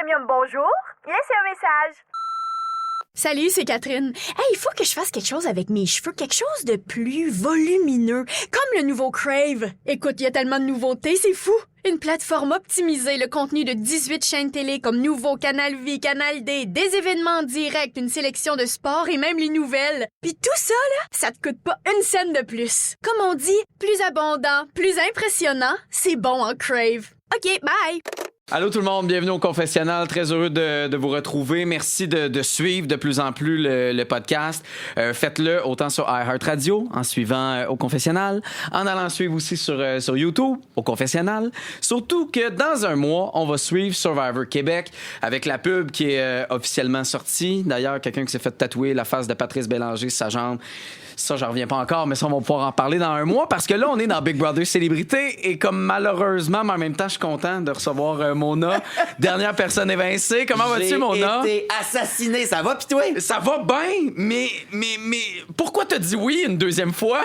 Premium, bonjour. Laissez un message. Salut, c'est Catherine. Hey, il faut que je fasse quelque chose avec mes cheveux, quelque chose de plus volumineux, comme le nouveau Crave. Écoute, il y a tellement de nouveautés, c'est fou. Une plateforme optimisée, le contenu de 18 chaînes télé comme Nouveau, Canal Vie, Canal D, des événements en direct, une sélection de sports et même les nouvelles. Puis tout ça, là, ça te coûte pas une scène de plus. Comme on dit, plus abondant, plus impressionnant, c'est bon en Crave. OK, bye! Allô tout le monde, bienvenue au Confessionnal. Très heureux de vous retrouver. Merci de suivre de plus en plus le podcast. Faites-le autant sur iHeartRadio en suivant au Confessionnal, en allant suivre aussi sur YouTube au Confessionnal. Surtout que dans un mois, on va suivre Survivor Québec avec la pub qui est officiellement sortie. D'ailleurs, quelqu'un qui s'est fait tatouer la face de Patrice Bélanger sur sa jambe. Ça, j'en reviens pas encore, mais ça, on va pouvoir en parler dans un mois parce que là, on est dans Big Brother Célébrité et comme malheureusement, mais en même temps, je suis content de recevoir Mona, dernière personne évincée. Comment vas-tu, Mona? J'ai été assassiné. Ça va, pis toi? Ça va bien, mais pourquoi t'as dit oui une deuxième fois?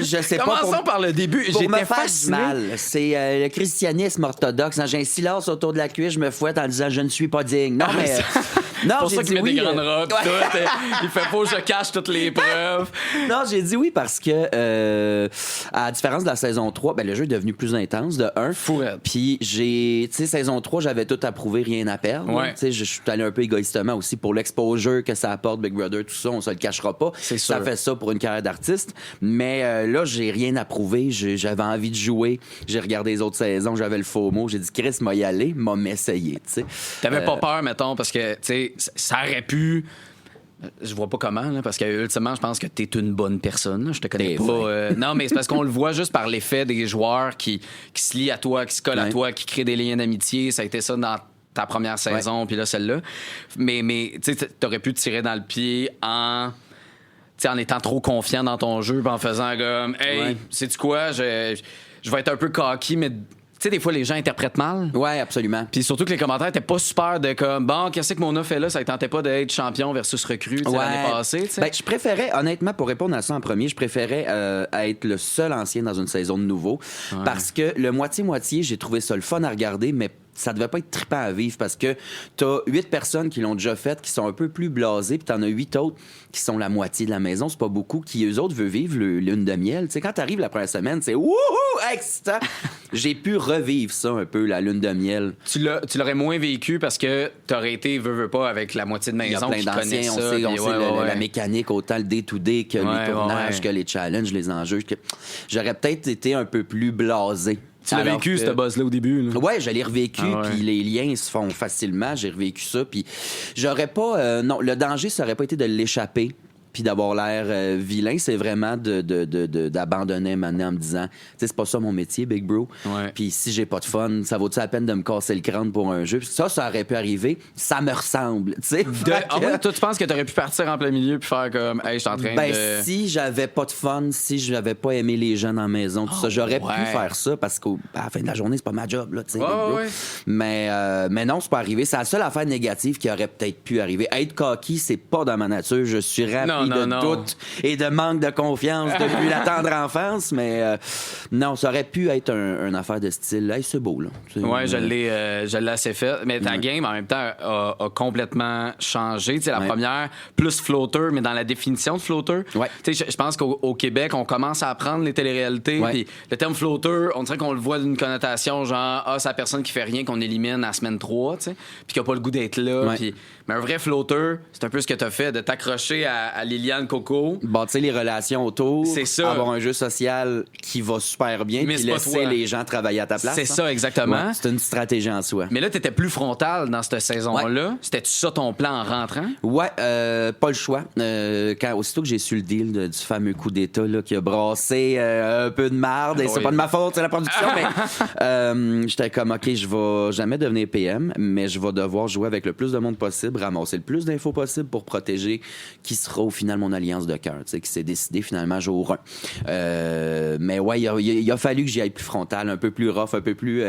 Je sais pas. Commençons par le début. Pour me J'étais faire fasciné. du mal. C'est le christianisme orthodoxe. J'ai un silence autour de la cuisse, je me fouette en disant « je ne suis pas digne ». Non, mais... Non, pour j'ai ça dit qu'il met oui, des grandes robes, ouais. tout. Il fait pas, je cache toutes les preuves. Non, j'ai dit oui parce que, à la différence de la saison 3, ben, le jeu est devenu plus intense, de 1. Fourette. Puis tu sais, saison 3, j'avais tout approuvé, rien à perdre. Ouais. Tu sais, je suis allé un peu égoïstement aussi pour l'exposure que ça apporte, Big Brother, tout ça, on se le cachera pas. C'est Ça sûr. fait ça pour une carrière d'artiste. Mais là, j'ai rien approuvé, j'avais envie de jouer. J'ai regardé les autres saisons, j'avais le faux mot. J'ai dit, Chris, m'a y aller, m'a m'essayer, tu sais. T'avais pas peur, mettons, parce que, tu sais, ça aurait pu. Je vois pas comment, là, parce que ultimement, je pense que t'es une bonne personne. Là. Je te connais T'es pas. Non, mais c'est parce qu'on le voit juste par l'effet des joueurs qui se lient à toi, qui se collent à Ouais. toi, qui créent des liens d'amitié. Ça a été ça dans ta première saison, puis là, celle-là. Mais tu sais, t'aurais pu te tirer dans le pied en étant trop confiant dans ton jeu, puis en faisant comme, hey, Ouais. sais-tu quoi, je vais être un peu cocky, mais tu sais, des fois, les gens interprètent mal. Ouais, absolument. Puis surtout que les commentaires étaient pas super de comme bon, qu'est-ce que Mona fait là, ça ne tentait pas d'être champion versus recrue tu sais, l'année passée, tu sais. Ben, je préférais, honnêtement, pour répondre à ça en premier, je préférais être le seul ancien dans une saison de nouveau. Parce que le moitié-moitié, j'ai trouvé ça le fun à regarder, mais ça devait pas être trippant à vivre parce que t'as 8 personnes qui l'ont déjà fait, qui sont un peu plus blasées, puis t'en as 8 autres qui sont la moitié de la maison, c'est pas beaucoup, qui eux autres veulent vivre le lune de miel. Tu sais, quand t'arrives la première semaine, c'est wouhou, excitant. J'ai pu revivre ça un peu, la lune de miel. Tu l'aurais moins vécu parce que t'aurais été veux pas avec la moitié de Il y a maison plein qui connaît d'anciens, ça. on puis sait la mécanique, autant le day-to-day que Ouais, les tournages, ouais. que les challenges, les enjeux. J'aurais peut-être été un peu plus blasé. Tu l'as Alors vécu, que- cette buzz-là, au début. Là. Ouais, je l'ai revécu, Ah ouais. puis les liens se font facilement. J'ai revécu ça, puis j'aurais pas... non, le danger, ça aurait pas été de l'échapper puis d'avoir l'air vilain. C'est vraiment d'abandonner maintenant en me disant, tu sais, c'est pas ça mon métier, Big Bro. Ouais. Puis si j'ai pas de fun, ça vaut-tu la peine de me casser le crâne pour un jeu? Ça aurait pu arriver. Ça me ressemble, tu sais. Ah ouais, toi, tu penses que t'aurais pu partir en plein milieu puis faire comme, hey, je suis en train Ben, de. si j'avais pas de fun, si j'avais pas aimé les gens dans la maison, tout ça, j'aurais pu ouais. faire ça parce qu'à la fin de la journée, c'est pas ma job, là, tu sais. Ouais, Big Bro. ouais. Mais non, c'est pas arrivé. C'est la seule affaire négative qui aurait peut-être pu arriver. Être cocky, c'est pas dans ma nature. Je suis rempli Non, de non. doutes et de manque de confiance depuis la tendre enfance, mais non, ça aurait pu être une affaire de style. Hey, c'est beau, là. Ouais, je l'ai assez fait. Mais ta game, en même temps, a complètement changé. Tu sais, la Ouais. première, plus floater, mais dans la définition de floater. Ouais. Tu sais, je pense qu'au Québec, on commence à apprendre les téléréalités. Ouais. Puis le terme floater, on dirait qu'on le voit d'une connotation genre, c'est la personne qui fait rien qu'on élimine à semaine 3, tu sais, puis qui a pas le goût d'être là. Ouais. Puis, mais un vrai floater, c'est un peu ce que tu as fait, de t'accrocher à Liliane Coco. Bâtir les relations autour, C'est ça. avoir un jeu social qui va super bien, Mais puis c'est pas laisser toi. les gens travailler à ta place. C'est hein. ça, exactement. Ouais, c'est une stratégie en soi. Mais là, t'étais plus frontal dans cette saison-là. C'était-tu ça ton plan en rentrant? Ouais, pas le choix. Aussitôt que j'ai su le deal du fameux coup d'État là, qui a brassé un peu de marde, et c'est Oui. pas de ma faute, c'est la production, mais j'étais comme, OK, je vais jamais devenir PM, mais je vais devoir jouer avec le plus de monde possible, ramasser le plus d'infos possible pour protéger qui sera au final mon alliance de cœur, tu sais, qui s'est décidé finalement jour 1. Mais ouais, il a fallu que j'y aille plus frontal, un peu plus rough, un peu plus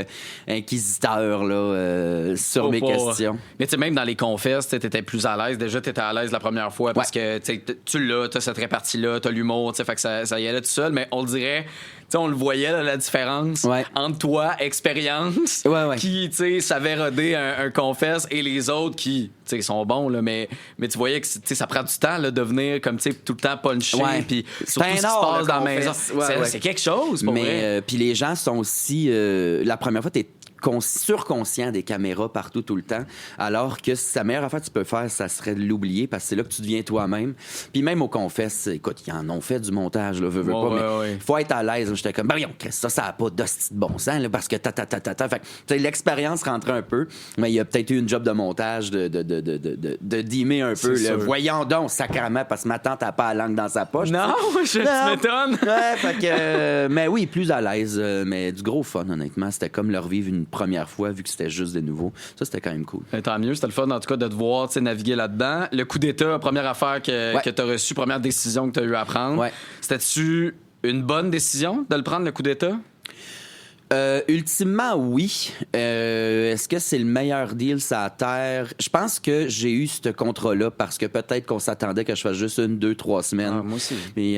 inquisiteur là, sur mes questions. Mais tu sais, même dans les confesses, tu étais plus à l'aise. Déjà, tu étais à l'aise la première fois parce que tu l'as, tu as cette répartie-là, tu as l'humour, tu sais, fait que ça y allait tout seul. Mais on le dirait, sais, on le voyait, là, la différence entre toi, expérience, qui, tu sais, savait roder un confesse, et les autres qui, tu sais, sont bons, là, mais tu voyais que, tu sais, ça prend du temps, là, de venir, comme, tu sais, tout le temps puncher, puis surtout ce qui se passe dans la maison. C'est quelque chose, pour vrai. Puis les gens sont aussi... la première fois, t'es surconscient des caméras partout, tout le temps, alors que la meilleure affaire que tu peux faire, ça serait de l'oublier, parce que c'est là que tu deviens toi-même. Puis même au confesse, écoute, ils en ont fait du montage, là, veux pas, mais faut être à l'aise. J'étais comme, ben voyons, ça a pas d'hostie de bon sens, là, parce que Fait que, l'expérience rentrait un peu, mais il y a peut-être eu une job de montage de dimmer un peu. Là. Voyons donc, sacrément, parce que ma tante n'a pas la langue dans sa poche. Non, tu m'étonnes. Ouais, fait que, mais oui, plus à l'aise, mais du gros fun, honnêtement. C'était comme leur vivre une première fois, vu que c'était juste des nouveaux. Ça, c'était quand même cool. Tant mieux, c'était le fun, en tout cas, de te voir naviguer là-dedans. Le coup d'État, première affaire que tu as reçue, première décision que tu as eu à prendre. Ouais. C'était-tu une bonne décision de le prendre, le coup d'État? Ultimement, oui. Est-ce que c'est le meilleur deal sur la Terre? Je pense que j'ai eu ce contrat-là parce que peut-être qu'on s'attendait que je fasse juste 1, 2, 3 semaines. Ah, moi aussi. Et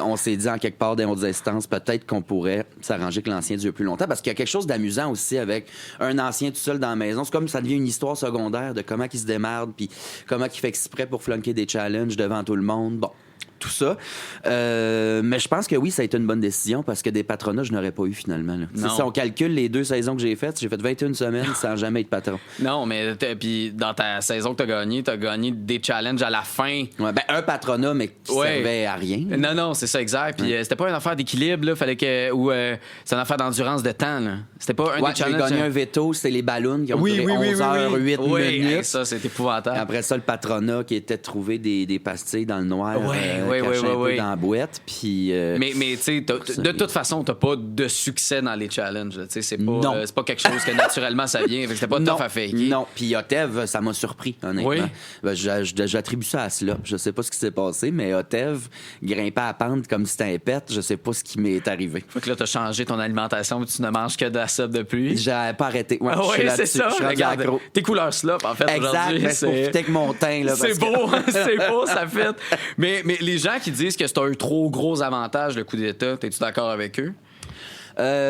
on s'est dit en quelque part dans les instances, peut-être qu'on pourrait s'arranger que l'ancien dure plus longtemps parce qu'il y a quelque chose d'amusant aussi avec un ancien tout seul dans la maison. C'est comme ça devient une histoire secondaire de comment il se démerde puis comment il fait exprès pour flunker des challenges devant tout le monde. Bon. Tout ça. Mais je pense que oui, ça a été une bonne décision parce que des patronats, je n'aurais pas eu finalement. Si on calcule les 2 saisons que j'ai fait 21 semaines sans jamais être patron. Non, mais puis dans ta saison que tu as gagné des challenges à la fin. Ouais, ben un patronat, mais qui servait à rien. Non, c'est ça, exact. Puis c'était pas une affaire d'équilibre, là. Fallait que. Ou c'est une affaire d'endurance de temps, là. C'était pas un des challenges. J'ai gagné un veto, c'était les ballons qui ont duré 11 heures, 8 minutes. Hey, ça, c'est épouvantable. Après ça, le patronat qui était de trouver des pastilles dans le noir. Un peu dans la boîte. Puis, Mais tu sais, de toute façon, t'as pas de succès dans les challenges. C'est pas quelque chose que naturellement ça vient. C'était pas tough à faker. Non, puis Otev, ça m'a surpris, honnêtement. Oui. Ben, j'attribue ça à Slop. Je sais pas ce qui s'est passé, mais Otev grimpait à pente comme si c'était un pet. Je sais pas ce qui m'est arrivé. Fait que là, t'as changé ton alimentation, tu ne manges que de la soupe de pluie. J'ai pas arrêté. Ouais, c'est ça. Regarde, tes couleurs Slop, en fait, aujourd'hui. Exact, c'est pour avec mon teint. Là, c'est beau, c'est beau, ça fait. Mais les gens qui disent que c'est un trop gros avantage, le coup d'État, t'es-tu d'accord avec eux?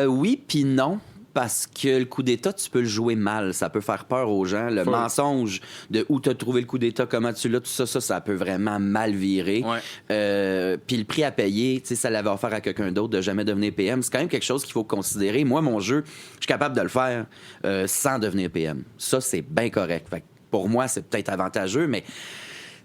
Oui, puis non. Parce que le coup d'État, tu peux le jouer mal. Ça peut faire peur aux gens. Le mensonge de où tu as trouvé le coup d'État, comment tu l'as, tout ça, ça peut vraiment mal virer. Ouais. Puis le prix à payer, tu sais, ça l'avait offert à quelqu'un d'autre de jamais devenir PM. C'est quand même quelque chose qu'il faut considérer. Moi, mon jeu, je suis capable de le faire sans devenir PM. Ça, c'est bien correct. Fait que pour moi, c'est peut-être avantageux, mais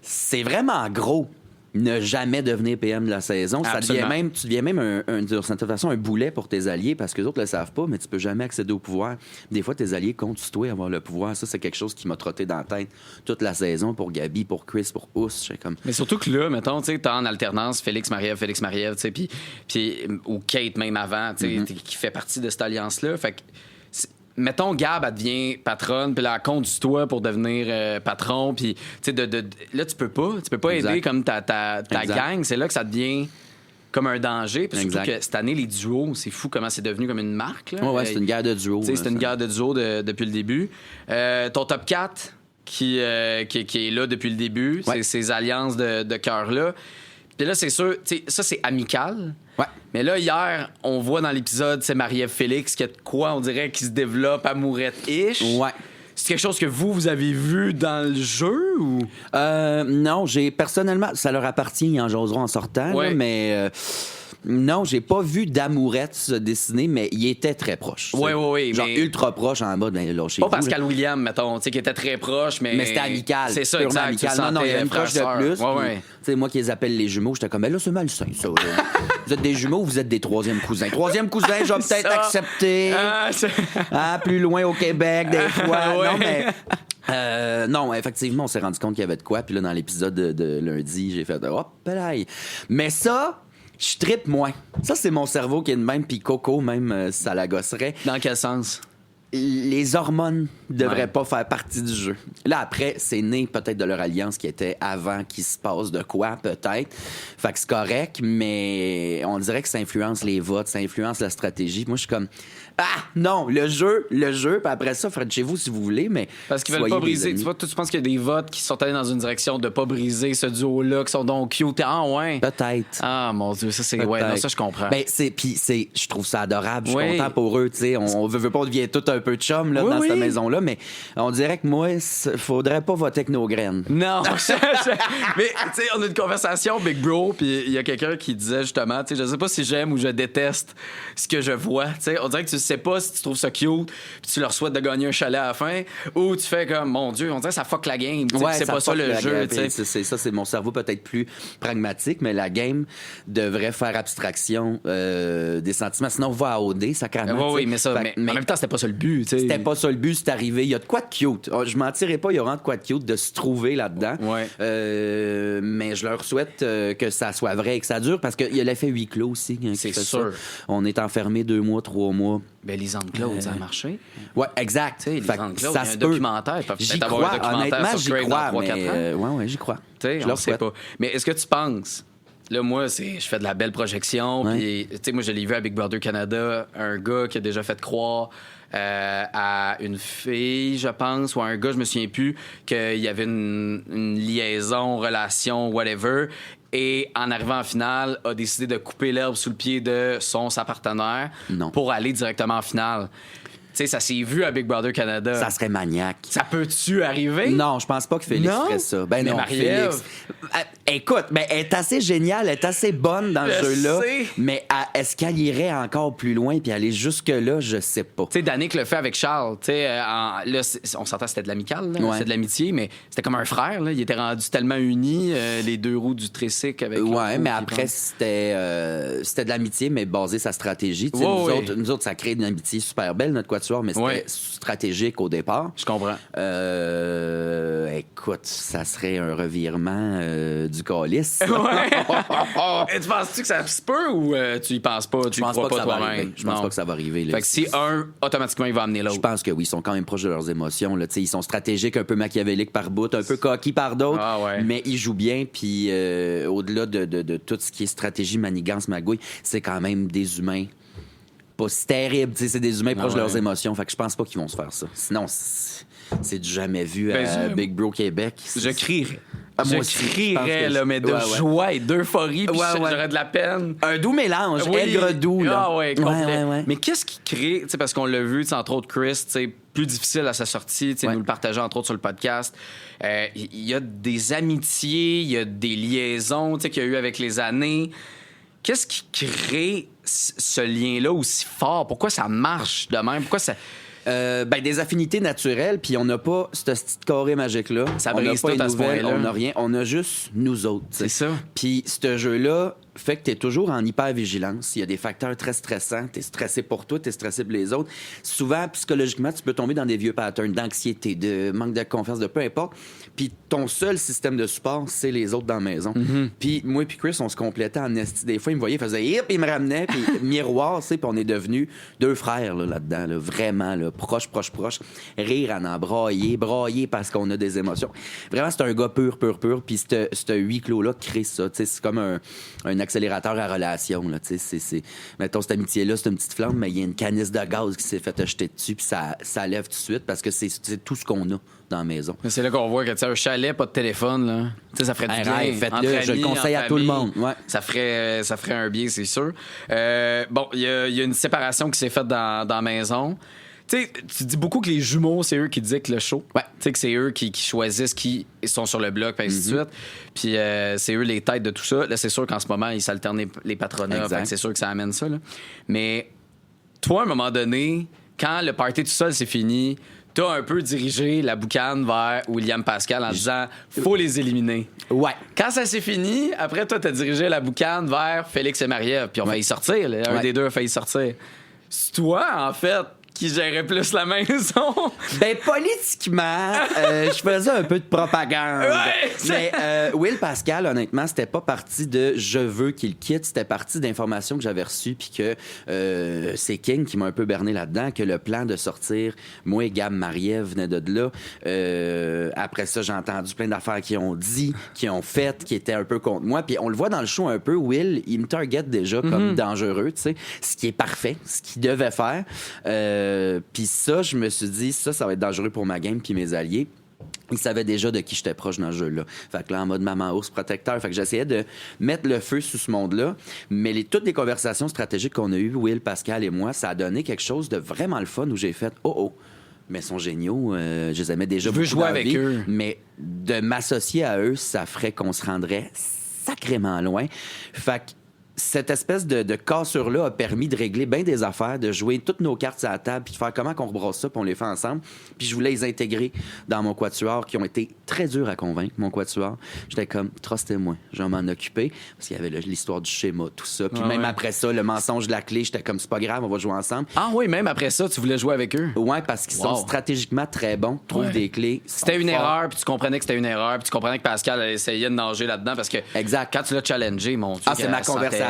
c'est vraiment gros. Ne jamais devenir PM de la saison. Ça devient même, tu deviens même d'une certaine façon un boulet pour tes alliés parce que les autres ne le savent pas, mais tu peux jamais accéder au pouvoir. Des fois, tes alliés comptent sur toi avoir le pouvoir. Ça, c'est quelque chose qui m'a trotté dans la tête toute la saison pour Gabi, pour Chris, pour Ous. Comme... Mais surtout que là, mettons, tu sais, t'es en alternance, Félix Marie-Ève, tu sais, puis ou Kate même avant, tu sais, qui fait partie de cette alliance-là. Fait que mettons, Gab, elle devient patronne, puis là, elle compte sur toi pour devenir patron, puis, tu sais, là, tu peux pas aider comme ta gang. C'est là que ça devient comme un danger. Puis surtout que cette année, les duos, c'est fou comment c'est devenu comme une marque. Là. Ouais, c'est une guerre de duos. C'est une guerre de duos depuis le début. Ton top 4 qui est là depuis le début, c'est ces alliances de cœur-là. Puis là, c'est sûr, ça, c'est amical. Ouais. Mais là, hier, on voit dans l'épisode, c'est Marie-Ève Félix qui a de quoi, on dirait, qui se développe amourette-ish. Ouais. C'est quelque chose que vous avez vu dans le jeu ou? Non, personnellement, ça leur appartient, ils en jaseront en sortant, là, mais... Non, j'ai pas vu d'amourette se dessiner, mais il était très proche. Oui. Genre ultra proche en bas, ben là, chez pas Pascal William, mettons, tu sais, qui était très proche, mais c'était amical. C'est ça, exact. Amical. Non, il y a une coche de plus. Tu sais, moi qui les appelle les jumeaux, j'étais comme, ben là, c'est malsain, ça. Vous êtes des jumeaux ou vous êtes des troisièmes cousins? Troisième cousin, je vais peut-être accepter. Plus loin au Québec, des fois. Non, mais... non, effectivement, on s'est rendu compte qu'il y avait de quoi. Puis là, dans l'épisode de lundi, j'ai fait hop, là. Mais ça, je trippe moins. Ça, c'est mon cerveau qui est de même. Puis Coco, même, ça la gosserait. Dans quel sens? les hormones devraient pas faire partie du jeu. Là, après, c'est né peut-être de leur alliance qui était avant qu'il se passe de quoi, peut-être. Fait que c'est correct, mais on dirait que ça influence les votes, ça influence la stratégie. Moi, je suis comme, non, le jeu, puis après ça, faites chez vous si vous voulez, mais parce qu'ils veulent pas briser. Tu vois, tu penses qu'il y a des votes qui sont allés dans une direction de pas briser ce duo-là, qui sont donc cute. Ah, ouais. Peut-être. Ah, mon Dieu, ça, c'est. Ouais, non, ça, je comprends. Ben, je trouve ça adorable. Je suis content pour eux, tu sais. On veut pas, on devient tout un peu chum, là, dans cette maison-là, mais on dirait que moi, faudrait pas voter avec nos graines. Non, mais, tu sais, on a une conversation, Big Bro, puis il y a quelqu'un qui disait justement, tu sais, je sais pas si j'aime ou je déteste ce que je vois. Tu sais, on dirait que tu sais pas si tu trouves ça cute, puis tu leur souhaites de gagner un chalet à la fin, ou tu fais comme, mon Dieu, on dirait que ça fuck la game. Ouais, c'est pas ça le jeu. C'est mon cerveau peut-être plus pragmatique, mais la game devrait faire abstraction des sentiments. Sinon, on va à OD, sacrément. Oui, mais ça, mais en même temps, c'était pas ça le but. T'sais. C'était pas ça le but, c'est arrivé. Il y a de quoi de cute. Je mentirais pas, il y aura de quoi de cute de se trouver là-dedans. Ouais. Mais je leur souhaite que ça soit vrai et que ça dure, parce qu'il y a l'effet huis clos aussi. Hein, c'est sûr. Ça. On est enfermé 2 mois, 3 mois. Ben, les Claude, ça a marché. Ouais, exact. Les Claude, il y a un documentaire. J'y crois, honnêtement, j'y crois. Ouais, j'y crois. Je le sais pas. Mais est-ce que tu penses... Là, moi, je fais de la belle projection. Puis, tu sais, moi, je l'ai vu à Big Brother Canada, un gars qui a déjà fait croire à une fille, je pense, ou à un gars, je me souviens plus, qu'il y avait une liaison, relation, whatever. Et en arrivant en finale, a décidé de couper l'herbe sous le pied de sa partenaire pour aller directement en finale. Tu sais, ça s'est vu à Big Brother Canada. Ça serait maniaque. Ça peut-tu arriver? Non, je pense pas que Félix ferait ça. Ben mais non, Félix. Écoute, elle est assez géniale, elle est assez bonne dans le jeu-là. Mais est-ce qu'elle irait encore plus loin puis aller jusque-là, je sais pas. Tu sais, Danick le fait avec Charles. Tu sais, là, on s'entend, c'était de l'amical, c'était de l'amitié, mais c'était comme un frère. Là. Ils étaient rendus tellement unis, les deux roues du tricycle avec. Ouais, mais après, c'était de l'amitié, mais basé sa stratégie. Nous autres, ça crée une amitié super belle, notre quatuor, mais c'était stratégique au départ. Je comprends. Écoute, ça serait un revirement du calice. Et tu penses-tu que ça se peut ou tu y penses pas? Tu y crois pas toi-même? Je pense pas que ça va arriver. Là. Fait que si un, automatiquement, il va amener l'autre. Je pense que oui, ils sont quand même proches de leurs émotions. Là. Ils sont stratégiques, un peu machiavéliques par bout, un peu coquilles par d'autres, mais ils jouent bien. Puis au-delà de tout ce qui est stratégie, manigance, magouille, c'est quand même des humains. Pas si terrible, c'est des humains proches de leurs émotions. Fait que je pense pas qu'ils vont se faire ça. Sinon, c'est du jamais vu à Big Bro Québec. Je crierais. Moi je crierais, là, mais de joie et d'euphorie, puis j'aurais de la peine. Un doux mélange, aigre-doux, là. Ah ouais, complet. Mais qu'est-ce qui crée, tu sais, parce qu'on l'a vu, entre autres, Chris, tu sais, plus difficile à sa sortie, tu sais, nous le partageons, entre autres, sur le podcast. Il y a des amitiés, il y a des liaisons, tu sais, qu'il y a eu avec les années. Qu'est-ce qui crée ce lien-là aussi fort? Pourquoi ça marche de même? Pourquoi ça... des affinités naturelles, puis on n'a pas ce petit carré magique-là. Ça on n'a brise pas tout une à ce nouvelle, point-là. on n'a rien. On a juste nous autres. C'est ça. Puis ce jeu-là fait que tu es toujours en hyper-vigilance. Il y a des facteurs très stressants. Tu es stressé pour toi, tu es stressé pour les autres. Souvent, psychologiquement, tu peux tomber dans des vieux patterns d'anxiété, de manque de confiance, de peu importe. Puis ton seul système de support, c'est les autres dans la maison. Puis moi et Chris, on se complétait en esti. Des fois, il me voyait, il faisait « hip », il me ramenait, puis miroir, tu sais, puis on est devenus 2 frères là-dedans, là, vraiment, là, proches. Rire à en brailler parce qu'on a des émotions. Vraiment, c'est un gars pur. Puis ce huis clos-là crée ça. Tu sais, c'est comme un accélérateur à relation. Là, mettons, cette amitié-là, c'est une petite flamme, mais il y a une canisse de gaz qui s'est fait jeter dessus, puis ça lève tout de suite parce que c'est tout ce qu'on a dans la maison. C'est là qu'on voit que un chalet, pas de téléphone, là. T'sais, ça ferait du bien. Faites-le, je le conseille à tout le monde. Ouais. Ça ferait un bien, c'est sûr. Il y a une séparation qui s'est faite dans la maison. T'sais, tu dis beaucoup que les jumeaux, c'est eux qui dictent le show. Ouais. T'sais, que c'est eux qui choisissent qui sont sur le bloc, puis ainsi de suite. Puis c'est eux les têtes de tout ça. Là, c'est sûr qu'en ce moment, ils s'alternent les patronats. C'est sûr que ça amène ça. Là. Mais toi, à un moment donné, quand le party tout seul, c'est fini, t'as un peu dirigé la boucane vers William Pascal en disant faut les éliminer. Ouais. Quand ça s'est fini, après, toi, t'as dirigé la boucane vers Félix et Marie-Ève. Puis on a failli sortir. Un des deux a failli sortir. C'est toi, en fait, qui gérait plus la maison. Ben, politiquement, je faisais un peu de propagande. Ouais, mais Will Pascal, honnêtement, c'était pas parti de « je veux qu'il quitte », c'était parti d'informations que j'avais reçues, puis que c'est King qui m'a un peu berné là-dedans, que le plan de sortir, moi et Gab Mariev venait de là. Après ça, j'ai entendu plein d'affaires qui ont dit, qui ont fait, qui étaient un peu contre moi. Puis on le voit dans le show un peu, Will, il me target déjà comme dangereux, tu sais, ce qui est parfait, ce qu'il devait faire. Puis ça, je me suis dit, ça va être dangereux pour ma game puis mes alliés. Il savait déjà de qui j'étais proche dans ce jeu-là. Fait que là, en mode maman ours protecteur. Fait que j'essayais de mettre le feu sur ce monde-là. Mais toutes les conversations stratégiques qu'on a eues, Will, Pascal et moi, ça a donné quelque chose de vraiment le fun où j'ai fait « Oh! » Mais ils sont géniaux. Je les aimais déjà beaucoup. Je veux jouer avec vie, eux. Mais de m'associer à eux, ça ferait qu'on se rendrait sacrément loin. Fait que cette espèce de cassure-là a permis de régler bien des affaires, de jouer toutes nos cartes à la table, puis de faire comment qu'on rebrosse ça, puis on les fait ensemble. Puis je voulais les intégrer dans mon quatuor, qui ont été très durs à convaincre, mon quatuor. J'étais comme, trustez-moi, je vais m'en occuper. Parce qu'il y avait l'histoire du schéma, tout ça. Puis même après ça, le mensonge de la clé, j'étais comme, c'est pas grave, on va jouer ensemble. Ah oui, même après ça, tu voulais jouer avec eux? Ouais, parce qu'ils sont stratégiquement très bons, trouvent des clés. C'était une erreur, puis tu comprenais que c'était une erreur, puis tu comprenais que Pascal essayait de nager là-dedans, parce que quand tu l'as challengé, mon Dieu, c'est ma conversation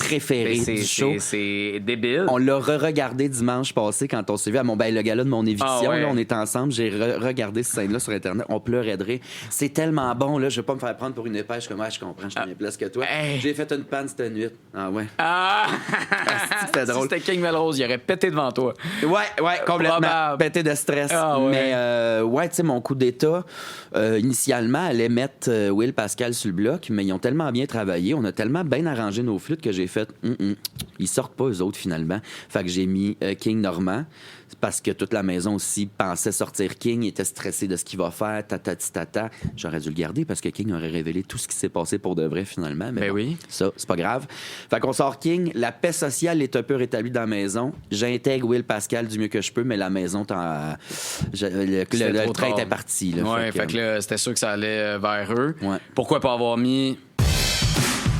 préférée du show. C'est débile. On l'a re-regardé dimanche passé quand on s'est vu à le gala de mon éviction. Là, on était ensemble. J'ai regardé cette scène-là sur Internet. On pleurait de rire. C'est tellement bon. Là, je vais pas me faire prendre pour une épée. Je comprends. Je suis bien place que toi. J'ai fait une panne cette nuit. Ah ouais. C'était drôle. Si c'était King Melrose, il aurait pété devant toi. Ouais, complètement. Pété de stress. Mais tu sais, mon coup d'état, initialement, allait mettre Will Pascal sur le bloc, mais ils ont tellement bien travaillé. On a tellement bien arrangé nos flûtes que j'ai fait ils sortent pas eux autres finalement. Fait que j'ai mis King Normand parce que toute la maison aussi pensait sortir King, il était stressé de ce qu'il va faire, tata. J'aurais dû le garder parce que King aurait révélé tout ce qui s'est passé pour de vrai finalement. Mais oui. Ça, c'est pas grave. Fait qu'on sort King, la paix sociale est un peu rétablie dans la maison. J'intègre Will Pascal du mieux que je peux, mais la maison, le train était parti. Là, fait que là, c'était sûr que ça allait vers eux. Ouais. Pourquoi pas avoir mis...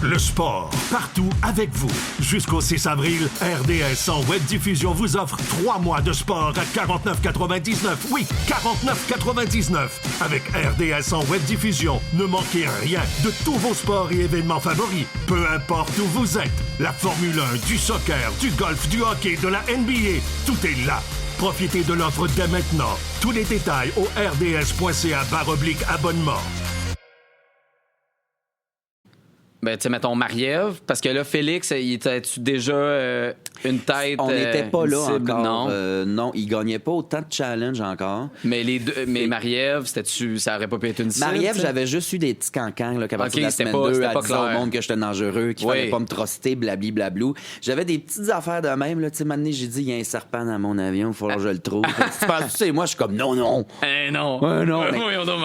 Le sport, partout avec vous. Jusqu'au 6 avril, RDS en web diffusion vous offre 3 mois de sport à 49,99. Oui, 49,99. Avec RDS en web diffusion, ne manquez rien de tous vos sports et événements favoris. Peu importe où vous êtes. La Formule 1, du soccer, du golf, du hockey, de la NBA, tout est là. Profitez de l'offre dès maintenant. Tous les détails au rds.ca/abonnement. Ben, tu sais, mettons Mariev, parce que là, Félix, il était-tu déjà une tête? On n'était pas là cible? encore. Non. Non, il gagnait pas autant de challenge encore. Mais Mariev, c'était-tu, ça aurait pas pu être une cible? Mariev, j'avais juste eu des petits cancans, là, qu'à partir de la semaine 2, elle disait au monde que j'étais dangereux, qu'il fallait pas me truster, blabli-blablou. J'avais des petites affaires de même, là. Tu sais, maintenant, j'ai dit, il y a un serpent dans mon avion, il faut que je le trouve. Si tu penses que c'est moi, je suis comme, non. Non. Non.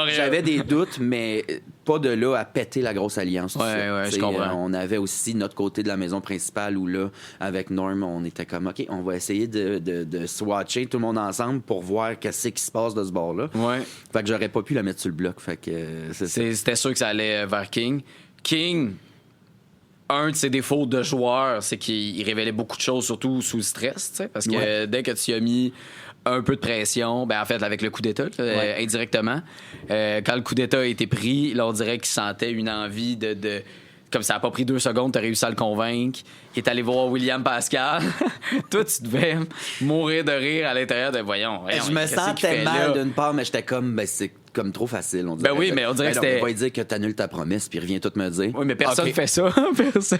J'avais des doutes, mais pas de là à péter la grosse alliance. Ouais, je comprends. On avait aussi notre côté de la maison principale où là, avec Norm, on était comme, OK, on va essayer de swatcher tout le monde ensemble pour voir qu'est-ce qui se passe de ce bord-là. Ouais. Fait que j'aurais pas pu la mettre sur le bloc. Fait que c'était sûr que ça allait vers King. King, un de ses défauts de joueur, c'est qu'il révélait beaucoup de choses, surtout sous le stress, tu sais, parce que dès que tu as mis un peu de pression, ben en fait, avec le coup d'État, indirectement, quand le coup d'État a été pris, là, on dirait qu'il sentait une envie de comme ça n'a pas pris 2 secondes, tu as réussi à le convaincre. Il est allé voir William Pascal. Toi, tu devais mourir de rire à l'intérieur de voyons je me sentais mal d'une part, mais j'étais comme, c'est comme trop facile. On dirait. Ben oui, mais on dirait que c'était... On va lui dire que tu annules ta promesse, puis il revient tout me dire. Oui, mais personne ne fait ça. Personne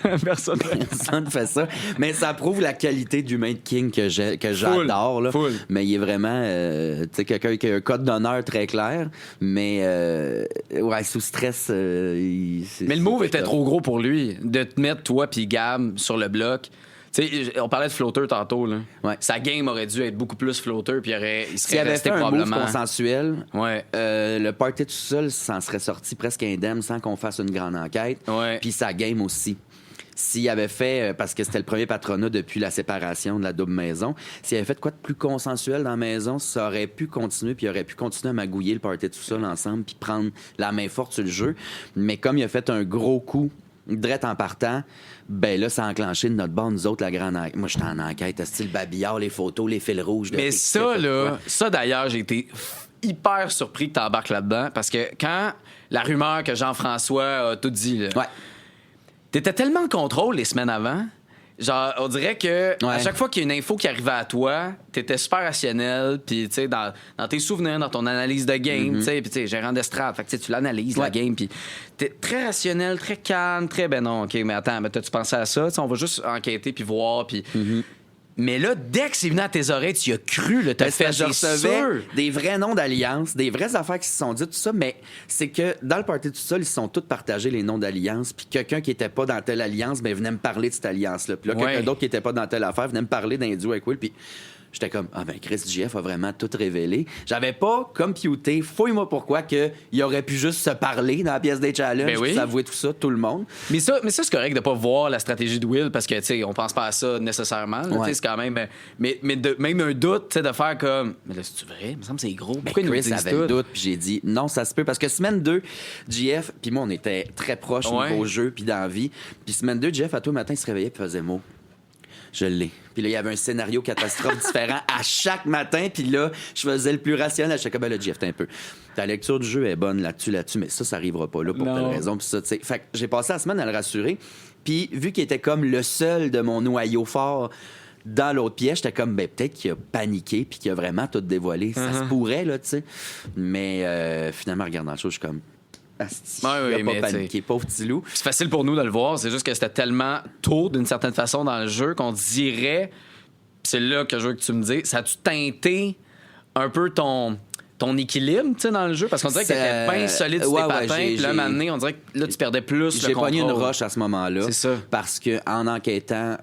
ne fait ça. Mais ça prouve la qualité d'humain de King que j'adore. Là. Mais il est vraiment tu sais, quelqu'un qui a un code d'honneur très clair, mais sous stress... mais le move était trop gros pour lui, de te mettre, toi puis Gab, sur le bloc. Tu sais, on parlait de flotteur tantôt, là. Ouais. Sa game aurait dû être beaucoup plus flotteur, puis il serait resté fait probablement... un move consensuel, ouais. Le party tout seul s'en serait sorti presque indemne sans qu'on fasse une grande enquête. Ouais. Puis sa game aussi. S'il avait fait, parce que c'était le premier patronat depuis la séparation de la double maison, s'il avait fait quoi de plus consensuel dans la maison, ça aurait pu continuer, puis il aurait pu continuer à magouiller le party tout seul ensemble, puis prendre la main forte sur le jeu. Mais comme il a fait un gros coup Drette en partant, ben là, ça a enclenché de notre bord, nous autres, la grande enquête. Moi, j'étais en enquête, style babillard, les photos, les fils rouges. Mais ça, là, ça d'ailleurs, j'ai été hyper surpris que t'embarques là-dedans, parce que quand la rumeur que Jean-François a tout dit, là, Ouais. t'étais tellement en contrôle les semaines avant. Genre, on dirait que à chaque fois qu'il y a une info qui arrivait à toi, t'étais super rationnel, puis tu sais, dans tes souvenirs, dans ton analyse de game, tu sais, puis tu sais, gérant d'estrade, fait que tu l'analyses, la game, puis t'es très rationnel, très calme, très, ben non, OK, mais attends, mais t'as-tu pensé à ça? T'sais, on va juste enquêter puis voir, puis... Mais là, dès que c'est venu à tes oreilles, tu y as cru, là, t'as fait je recevais sûr. des vrais noms d'alliance, des vraies affaires qui se sont dites, tout ça, mais c'est que dans le party tout seul, ils se sont tous partagés les noms d'alliance, puis quelqu'un qui était pas dans telle alliance, ben venait me parler de cette alliance-là. Puis là, quelqu'un d'autre qui était pas dans telle affaire venait me parler d'un duo avec Will, puis j'étais comme, ah ben Chris JF a vraiment tout révélé. J'avais pas computé, fouille-moi pourquoi, qu'il aurait pu juste se parler dans la pièce des challenges, Ben oui. puis s'avouer tout ça, tout le monde. Mais ça c'est correct de pas voir la stratégie de Will parce que, tu sais, on pense pas à ça nécessairement. Là, tu sais, c'est quand même... Mais même un doute, tu sais, de faire comme... Mais là, c'est-tu vrai? Il me semble que c'est gros. Pourquoi ils nous Chris disent avait tout? le doute, puis j'ai dit non, ça se peut. Parce que semaine 2, JF, puis moi, on était très proches au niveau jeu, puis dans la vie. Puis semaine 2, JF, à toi, le matin, il se réveillait, puis faisait mot. Je l'ai. Puis là, il y avait un scénario catastrophe différent à chaque matin. Puis là, je faisais le plus rationnel. Je disais, ben là, JF, t'es un peu. Ta lecture du jeu est bonne là-dessus, mais ça arrivera pas là pour telle raison. Puis ça, tu sais. Fait que j'ai passé la semaine à le rassurer. Puis vu qu'il était comme le seul de mon noyau fort dans l'autre pièce, j'étais comme, ben peut-être qu'il a paniqué puis qu'il a vraiment tout dévoilé. Ça se pourrait, là, tu sais. Mais finalement, regardant le show, je suis comme... Asti, il a pas paniqué, pauvre petit loup. C'est facile pour nous de le voir, c'est juste que c'était tellement tôt d'une certaine façon dans le jeu qu'on dirait, c'est là que je veux que tu me dises, ça a-tu teinté un peu ton équilibre, tu sais, dans le jeu? Parce qu'on dirait que t'étais bien solide sur tes patins, puis là, à un moment donné, on dirait que là, tu perdais plus le contrôle. J'ai pogné une roche à ce moment-là. C'est ça. Parce que en enquêtant,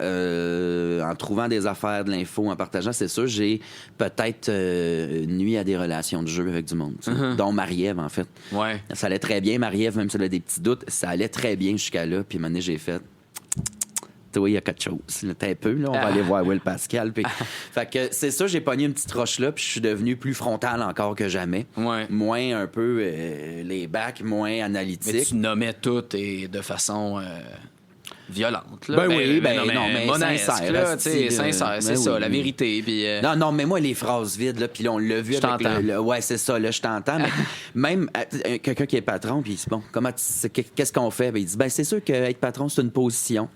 en trouvant des affaires, de l'info, en partageant, c'est sûr, j'ai peut-être nuit à des relations de jeu avec du monde, dont Marie-Ève, en fait. Ouais. Ça allait très bien, Marie-Ève, même si elle a des petits doutes, ça allait très bien jusqu'à là, puis à un moment donné, j'ai fait... Toi, il y a quelque chose. Là, t'es un peu, là, on va aller voir Will Pascal. Puis... fait que c'est ça, j'ai pogné une petite roche là, puis je suis devenu plus frontal encore que jamais. Ouais. Moins un peu les bacs, moins analytique. Mais tu nommais tout et de façon violente. Là. Ben oui, non, mais monesque, sincère, là, tu sais, sincère, c'est ça, oui. la vérité. Puis, Non, mais moi, les phrases vides, là, puis là, on l'a vu Je avec t'entends. ouais, c'est ça, là, je t'entends. Mais même quelqu'un qui est patron, puis il dit, bon, qu'est-ce qu'on fait? Ben, il dit, ben, c'est sûr qu'être patron, c'est une position.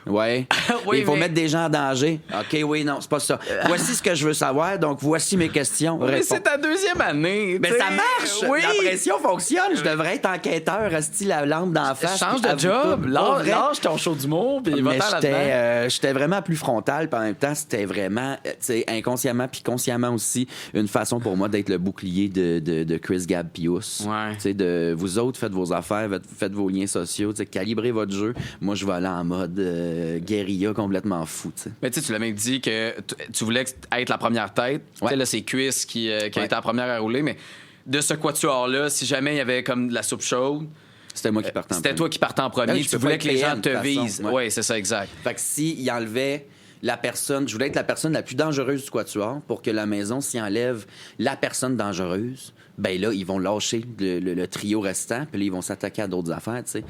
Ouais. Oui, il faut mais- mettre des gens en danger. OK, oui, non, c'est pas ça. Voici ce que je veux savoir, donc voici mes questions. mais Réponds. c'est ta deuxième année. Ben tu sais. ça marche! Oui. La pression fonctionne. Je devrais être enquêteur, asti la lampe d'en face. Change puis de avoue job, tout. Pas vrai. lâche ton show d'humour, puis Mais va-t'en là-dedans. j'étais vraiment plus frontal, puis en même temps, c'était vraiment, tu sais, inconsciemment puis consciemment aussi, une façon pour moi d'être le bouclier de Chris Gab Pius. Ouais. Tu sais, de vous autres, faites vos affaires, faites vos liens sociaux, tu sais, calibrez votre jeu. Moi, je vais aller en mode guérilla complètement fou, tu sais. Mais tu sais, tu l'as même dit que tu voulais être la première tête. Tu sais, là, c'est Chris qui a été la première à rouler, mais de ce quatuor-là, si jamais il y avait comme de la soupe chaude, C'était moi qui partais en c'était premier. toi qui partais en premier. Ben, je tu peux voulais pas que les être gens PM, te de toute façon, visent. ouais. Oui, c'est ça, exact. Fait que s'il enlevait la personne, je voulais être la personne la plus dangereuse du quatuor pour que la maison, s'y enlève la personne dangereuse, ben là, ils vont lâcher le trio restant, puis là, ils vont s'attaquer à d'autres affaires, tu sais.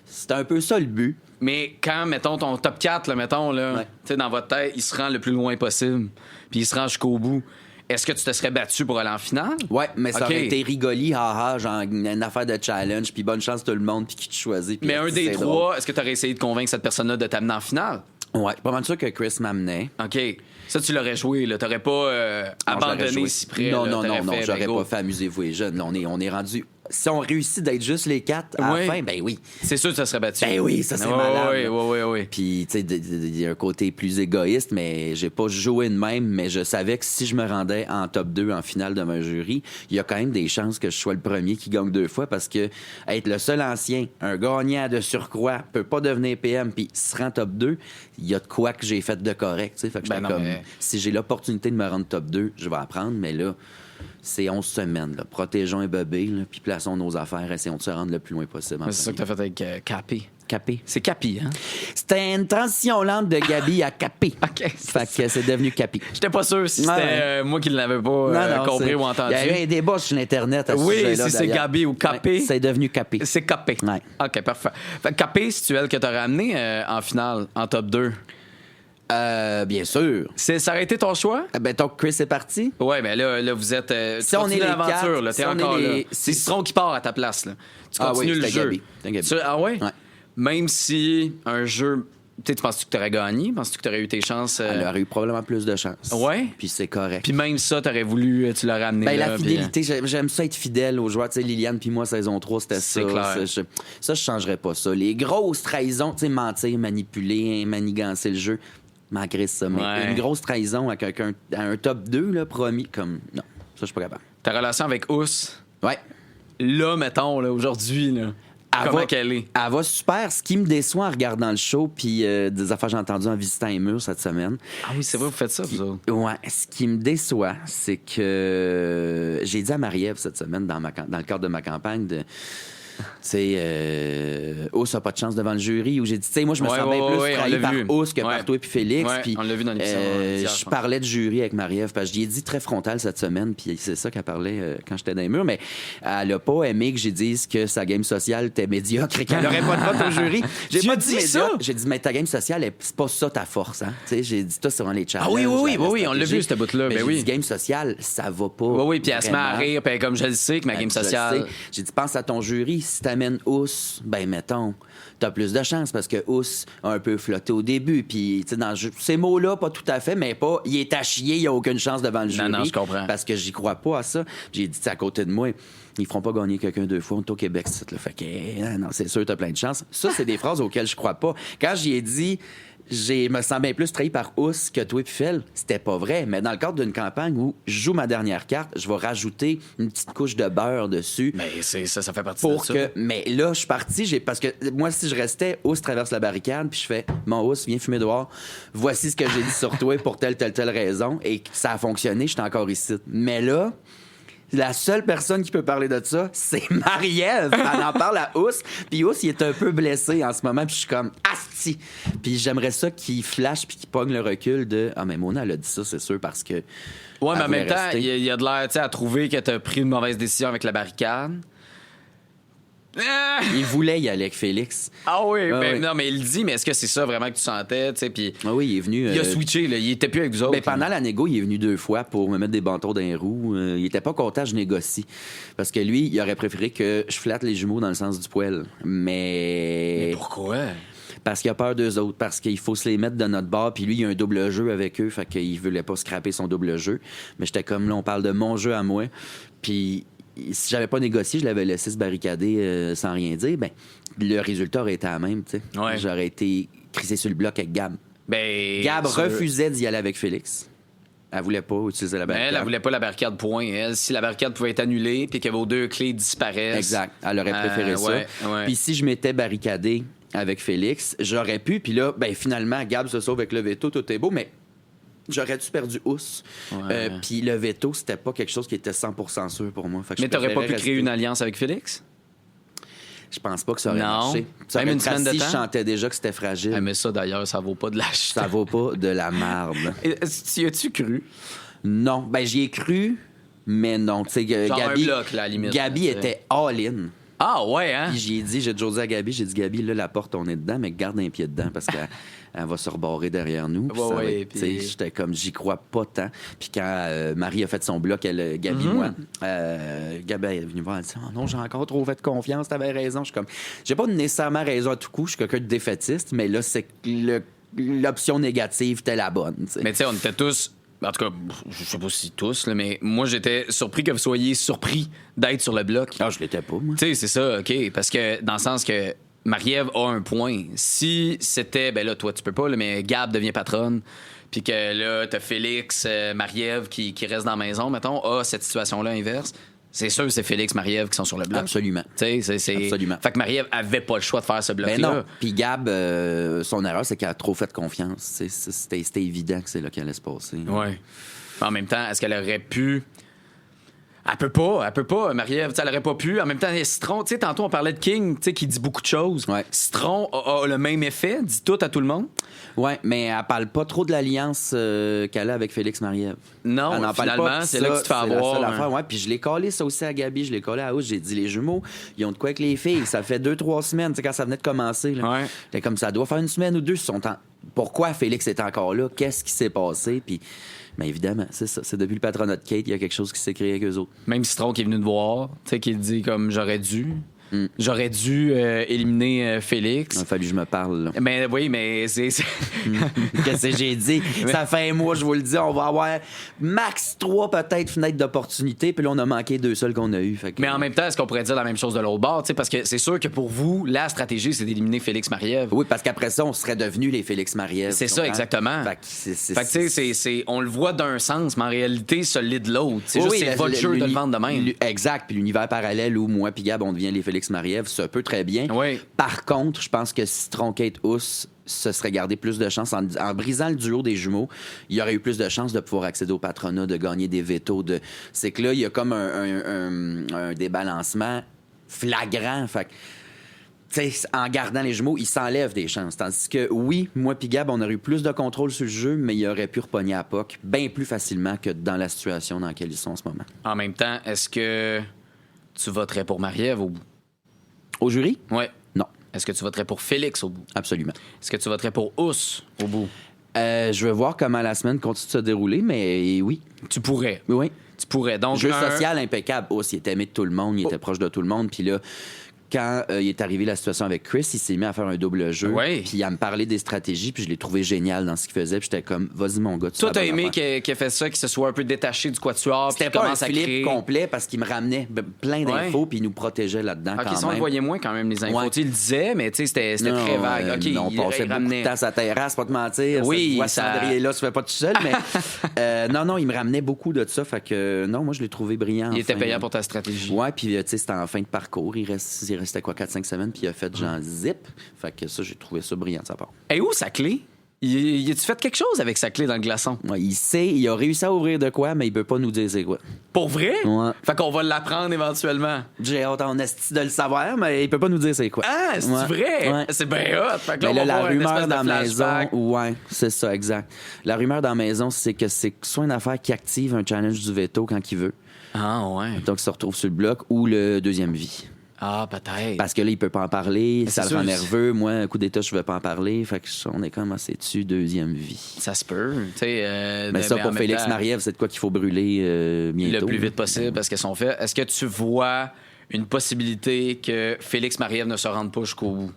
C'était un peu ça le but. Mais quand, mettons, ton top 4, là, mettons, là, Ouais. tu sais, dans votre tête, il se rend le plus loin possible, puis il se rend jusqu'au bout. Est-ce que tu te serais battu pour aller en finale? Ouais, mais ça OK. aurait été rigoli, haha, genre une affaire de challenge, puis bonne chance tout le monde, puis qui te choisit. puis Mais un des c'est drôle. trois, est-ce que tu aurais essayé de convaincre cette personne-là de t'amener en finale? Ouais, pas mal sûr que Chris m'amenait. OK. Ça, tu l'aurais joué, là. T'aurais pas Non, je l'aurais abandonné joué. si près. Non, là. non, T'aurais non, fait, j'aurais ben, go. pas fait Amusez-vous les jeunes. Là, on est rendu. Si on réussit d'être juste les quatre à Oui. la fin, ben oui. C'est sûr que ça serait battu. Ben oui, ça c'est Ouais, malade. Oui, là. oui, oui. Puis, tu sais, il y a un côté plus égoïste, mais j'ai pas joué de même, mais je savais que si je me rendais en top 2 en finale de mon jury, il y a quand même des chances que je sois le premier qui gagne 2 fois parce que être le seul ancien, un gagnant de surcroît, peut pas devenir PM puis se rend top 2, il y a de quoi que j'ai fait de correct, tu sais. Fait que Ben j'étais non, comme, mais- si j'ai l'opportunité de me rendre top 2, je vais apprendre, mais là, c'est 11 semaines. Là. Protégeons les bébés, là, puis plaçons nos affaires, essayons de se rendre le plus loin possible. C'est ça que t'as fait avec Capi. Capé. C'est Capi, hein? C'était une transition lente de Gabi à Capé. OK. Fait que c'est devenu Capi. J'étais pas sûr si c'était moi qui ne l'avais pas compris ou entendu. Il y a eu un débat sur l'Internet à ce Oui, sujet-là, si c'est d'ailleurs. Gabi ou Capé. Ouais, c'est devenu Capé. C'est Capé. Ouais. OK, parfait. Fait que Capé, c'est elle que t'aurais amené en finale, en top 2. Bien sûr. Ça aurait été ton choix? Ben, donc, Chris est parti. Ouais, mais là vous êtes. Si tu on continues est les l'aventure, quatre, là. T'es si on encore est là. les- C'est Citron qui part à ta place, là. Tu Ah continues oui, le c'était jeu. Gabi. C'était Gabi. Ah ouais? Ouais. Même si un jeu. Tu penses-tu que t'aurais gagné? Penses-tu que t'aurais eu tes chances? Elle aurait eu probablement plus de chance. Ouais? Puis c'est correct. Puis même ça, t'aurais voulu, tu l'aurais amené Ben, là. la fidélité, j'aime ça être fidèle aux joueurs. Tu sais, Liliane puis moi, saison 3, c'était ça. C'est clair. Ça, je changerais pas ça. Les grosses trahisons, tu sais, mentir, manipuler, manigancer le jeu, malgré ça. Mais Ouais. une grosse trahison à quelqu'un, à un top 2, là, promis, comme... Non, ça, je suis pas capable. Ta relation avec Ous, Ouais. là, mettons, là, aujourd'hui, là, comment qu'elle est? Elle va super. Ce qui me déçoit en regardant le show, puis des affaires que j'ai entendues en visitant les murs cette semaine. Ah oui, c'est vrai, vous faites ça, vous autres. Ouais, ce qui me déçoit, c'est que j'ai dit à Marie-Ève cette semaine, dans le cadre de ma campagne, Ous n'a pas de chance devant le jury, où j'ai dit, tu sais, moi, je me sens bien plus trahi par Ous que par toi et puis Félix. Ouais, Puis, on l'a vu dans l'émission. Hier, je parlais de jury avec Marie-Ève, parce que je lui ai dit très frontal cette semaine, puis c'est ça qu'elle parlait quand j'étais dans les murs, mais elle a pas aimé que j'ai dit que sa game sociale était médiocre et qu'elle n'aurait pas de vote au jury. J'ai Tu pas as dit dit ça? médiocre. J'ai dit, mais ta game sociale, c'est pas ça ta force, hein. Tu sais, j'ai dit, toi, c'est vraiment les challenges. Ah oui, oui, la oui, on l'a vu, stratégie. cette bout-là. Mais Ben j'ai oui. dit, game sociale, ça va pas. Oui, oui, puis elle se met à vraiment. rire, puis comme je le sais que ma game Je le sociale. sais. J'ai dit, pense à ton jury. Si t'amènes Ous, ben, mettons, t'as plus de chance parce que Ous a un peu flotté au début. Puis, tu sais, dans ces mots-là, pas tout à fait, mais pas, il est à chier, il a aucune chance devant le jury. Non, je comprends. Parce que j'y crois pas à ça. J'ai dit, à côté de moi, ils feront pas gagner quelqu'un 2 fois. On est au Québec, c'est le fait que, non, c'est sûr, t'as plein de chance. Ça, c'est des phrases auxquelles je crois pas. Quand j'y ai dit, je me sens bien plus trahi par Ous que toi et Phil, c'était pas vrai. Mais dans le cadre d'une campagne où je joue ma dernière carte, je vais rajouter une petite couche de beurre dessus. Mais c'est ça fait partie Pour de ça. que. Mais là, je suis parti, parce que moi, si je restais, Ous traverse la barricade, puis je fais, mon Ous, viens fumer dehors. Voici ce que j'ai dit sur toi pour telle raison. Et ça a fonctionné, je suis encore ici. Mais là, la seule personne qui peut parler de ça, c'est Marie-Ève. Elle en parle à Ous. Puis Ous, il est un peu blessé en ce moment. Puis je suis comme, asti. Puis j'aimerais ça qu'il flash puis qu'il pogne le recul de, ah, mais Mona, elle a dit ça, c'est sûr, parce que. Ouais, mais en elle même voulait temps, rester. il y a de l'air, tu sais, à trouver que t'as pris une mauvaise décision avec la barricade. Ah! Il voulait y aller avec Félix. Ah oui, Ah ben, oui. non, mais il le dit, mais est-ce que c'est ça vraiment que tu sentais, tu sais, puis Ah oui, il est venu. il a switché, là, il était plus avec vous autres. Ben, pendant la négo, il est venu 2 fois pour me mettre des bâtons dans les roues. Il était pas content que je négocie. Parce que lui, il aurait préféré que je flatte les jumeaux dans le sens du poil. Mais pourquoi? Parce qu'il a peur d'eux autres, parce qu'il faut se les mettre de notre bord, puis lui, il a un double jeu avec eux, fait qu'il voulait pas scraper son double jeu. Mais j'étais comme, là, on parle de mon jeu à moi, puis si j'avais pas négocié, je l'avais laissé se barricader sans rien dire, ben le résultat aurait été la même, tu sais. Ouais. J'aurais été crissé sur le bloc avec Gab. Ben, Gab ça- refusait d'y aller avec Félix. Elle voulait pas utiliser la Mais barricade. elle voulait pas la barricade, point. Elle, si la barricade pouvait être annulée puis que vos 2 clés disparaissent. Exact. Elle aurait préféré ça. ouais, ouais. Puis si je m'étais barricadé avec Félix, j'aurais pu. Puis là, ben finalement, Gab se sauve avec le veto, tout est beau, mais j'aurais-tu perdu Ous. Ouais. Puis le veto, c'était pas quelque chose qui était 100% sûr pour moi. Fait que Mais je t'aurais pas pu préférais créer rester. une alliance avec Félix? Je pense pas que ça aurait Non. marché. Ça Même aurait une semaine de si temps? je sentais déjà que c'était fragile. Ah, mais ça, d'ailleurs, ça vaut pas de l'acheter. Ça vaut pas de la marde. Tu y as-tu cru? Non. Ben, j'y ai cru, mais non. Tu sais, Genre Gabi, un bloc, là, à la limite, Gabi là, tu sais. était all-in. Ah, ouais, hein? Puis j'ai dit, j'ai déjà dit à Gabi, j'ai dit, Gabi, là, la porte, on est dedans, mais garde un pied dedans parce qu'elle elle va se rebarrer derrière nous. Puis Ouais, ça va ouais, être- puis- tu sais, j'étais comme, j'y crois pas tant. Puis quand Marie a fait son bloc, Gabi, moi, Gabi elle est venue voir, elle dit, oh non, j'ai encore trop fait confiance, t'avais raison. Je suis comme, j'ai pas nécessairement raison à tout coup, je suis quelqu'un de défaitiste, mais là, c'est que l'option négative était la bonne. Tu sais. Mais tu sais, on était tous. En tout cas, je sais pas si tous, là, mais moi, j'étais surpris que vous soyez surpris d'être sur le bloc. Ah, je l'étais pas, moi. Tu sais, c'est ça, OK. Parce que dans le sens que Marie-Ève a un point. Si c'était, ben là, toi, tu peux pas, là, mais Gab devient patronne, puis que là, t'as Félix, Marie-Ève qui reste dans la maison, mettons, a cette situation-là inverse, c'est sûr que c'est Félix, Marie-Ève qui sont sur le bloc. Absolument. Tu sais, c'est. Absolument. Fait que Marie-Ève avait pas le choix de faire ce bloc-là. Ben non. Puis Gab, son erreur, c'est qu'elle a trop fait confiance. Tu sais, c'était évident que c'est là qu'elle allait se passer. Ouais. En même temps, est-ce qu'elle aurait pu. Elle peut pas, Marie-Ève. Elle aurait pas pu. En même temps, Citron, tu sais, tantôt, on parlait de King, tu sais, qui dit beaucoup de choses. Ouais. Citron a le même effet, dit tout à tout le monde. Ouais, mais elle parle pas trop de l'alliance qu'elle a avec Félix Marie-Ève. Non, Elle n'en parle finalement, pas, c'est là que tu te fais avoir. C'est la seule affaire, ouais. Puis je l'ai collé ça aussi à Gabi, je l'ai collé à Ousse. J'ai dit, les jumeaux, ils ont de quoi avec les filles. Ça fait 2-3 semaines, tu sais, quand ça venait de commencer. Là. Ouais. C'était comme ça doit faire une semaine ou deux. Pourquoi Félix est encore là? Qu'est-ce qui s'est passé? Puis, bien évidemment, c'est ça. C'est depuis le patronat de Kate, il y a quelque chose qui s'est créé avec eux autres. Même Citron qui est venu te voir, tu sais, qui dit comme j'aurais dû. J'aurais dû éliminer Félix. Il a fallu que je me parle, là. Mais oui, mais c'est... Qu'est-ce que j'ai dit? Ça fait un mois, je vous le dis, on va avoir max 3 peut-être fenêtres d'opportunité, puis là, on a manqué 2 seuls qu'on a eu. Fait que... Mais en même temps, est-ce qu'on pourrait dire la même chose de l'autre bord? T'sais, parce que c'est sûr que pour vous, la stratégie, c'est d'éliminer Félix Marie-Ève. Oui, parce qu'après ça, on serait devenus les Félix Marie-Ève. C'est ça, exactement. Fait que Fait que, tu sais, on le voit d'un sens, mais en réalité, celui de l'autre. C'est oui, juste c'est vulture de le vendre de même. Exact. Puis l'univers parallèle où moi puis Gab, on devient les Félix Marie-Ève, ça peut très bien. Oui. Par contre, je pense que Citron, Kate, Ousse se serait gardé plus de chance. En brisant le duo des jumeaux, il y aurait eu plus de chances de pouvoir accéder au patronat, de gagner des vétos. C'est que là, il y a comme un débalancement flagrant. Fait que, t'sais, en gardant les jumeaux, ils s'enlèvent des chances. Tandis que, oui, moi puis Gab, on aurait eu plus de contrôle sur le jeu, mais il aurait pu repogner à POC bien plus facilement que dans la situation dans laquelle ils sont en ce moment. En même temps, est-ce que tu voterais pour Marie-Ève au bout? Au jury? Ouais. Non, Est-ce que tu voterais pour Félix au bout? absolument. Est-ce que tu voterais pour Ousse au bout? Je vais voir comment la semaine continue de se dérouler, mais oui. Tu pourrais. Oui. Tu pourrais. Donc, Jeu social impeccable. Oh, il était aimé de tout le monde, il était proche de tout le monde. Puis là, quand il est arrivé la situation avec Chris, il s'est mis à faire un double jeu. Ouais. Puis à me parler des stratégies, puis je l'ai trouvé génial dans ce qu'il faisait. Puis j'étais comme, vas-y mon gars, tu Toi, fais t'as la bonne aimé affaire. qu'il ait fait ça, qu'il se soit un peu détaché du quatuor, puis C'était qu'il pas un commence à flip créer... complet parce qu'il me ramenait plein d'infos, puis il nous protégeait là-dedans OK, quand ça, on le même. voyait moins quand même, les infos. Ouais. Tu sais, il le disait, mais tu sais, c'était très vague. OK, on il passait beaucoup ramenait... de temps sur la terrasse, pas te mentir. Oui, Cette ça- là tu fais pas tout seul, mais non, il me ramenait beaucoup de ça. Fait que non, moi, je l'ai trouvé brillant. Il était enfin. payant pour ta stratégie. Ouais, puis tu sais, c'était en fin de parcours. Il restait quoi, 4-5 semaines, puis il a fait genre zip. Fait que ça, j'ai trouvé ça brillant de sa part. Et où sa clé? Il a-tu fait quelque chose avec sa clé dans le glaçon? Ouais, il a réussi à ouvrir de quoi, mais il peut pas nous dire c'est quoi. Pour vrai? Ouais. Fait qu'on va l'apprendre éventuellement. J'ai hâte en esti de le savoir, mais il peut pas nous dire c'est quoi. Ah, c'est Ouais. vrai? Ouais. C'est bien hot. Fait que là, Mais on là, va la voir une rumeur espèce dans de la maison, flashback. ouais, c'est ça, exact. La rumeur dans la maison, c'est que c'est soit une affaire qui active un challenge du veto quand il veut, Ah, ouais. donc il se retrouve sur le bloc, ou le deuxième vie. Ah, peut-être. Parce que là, il peut pas en parler, Mais ça c'est le rend sûr. nerveux. Moi, un coup d'état, je veux pas en parler. Fait que on est comme assez dessus, deuxième vie. Ça se peut. Tu sais, Mais ça, en pour même Félix temps, Marie-Ève, c'est de quoi qu'il faut brûler bientôt. le plus vite possible parce qu'elles sont faites. Est-ce que tu vois une possibilité que Félix Marie-Ève ne se rende pas jusqu'au bout?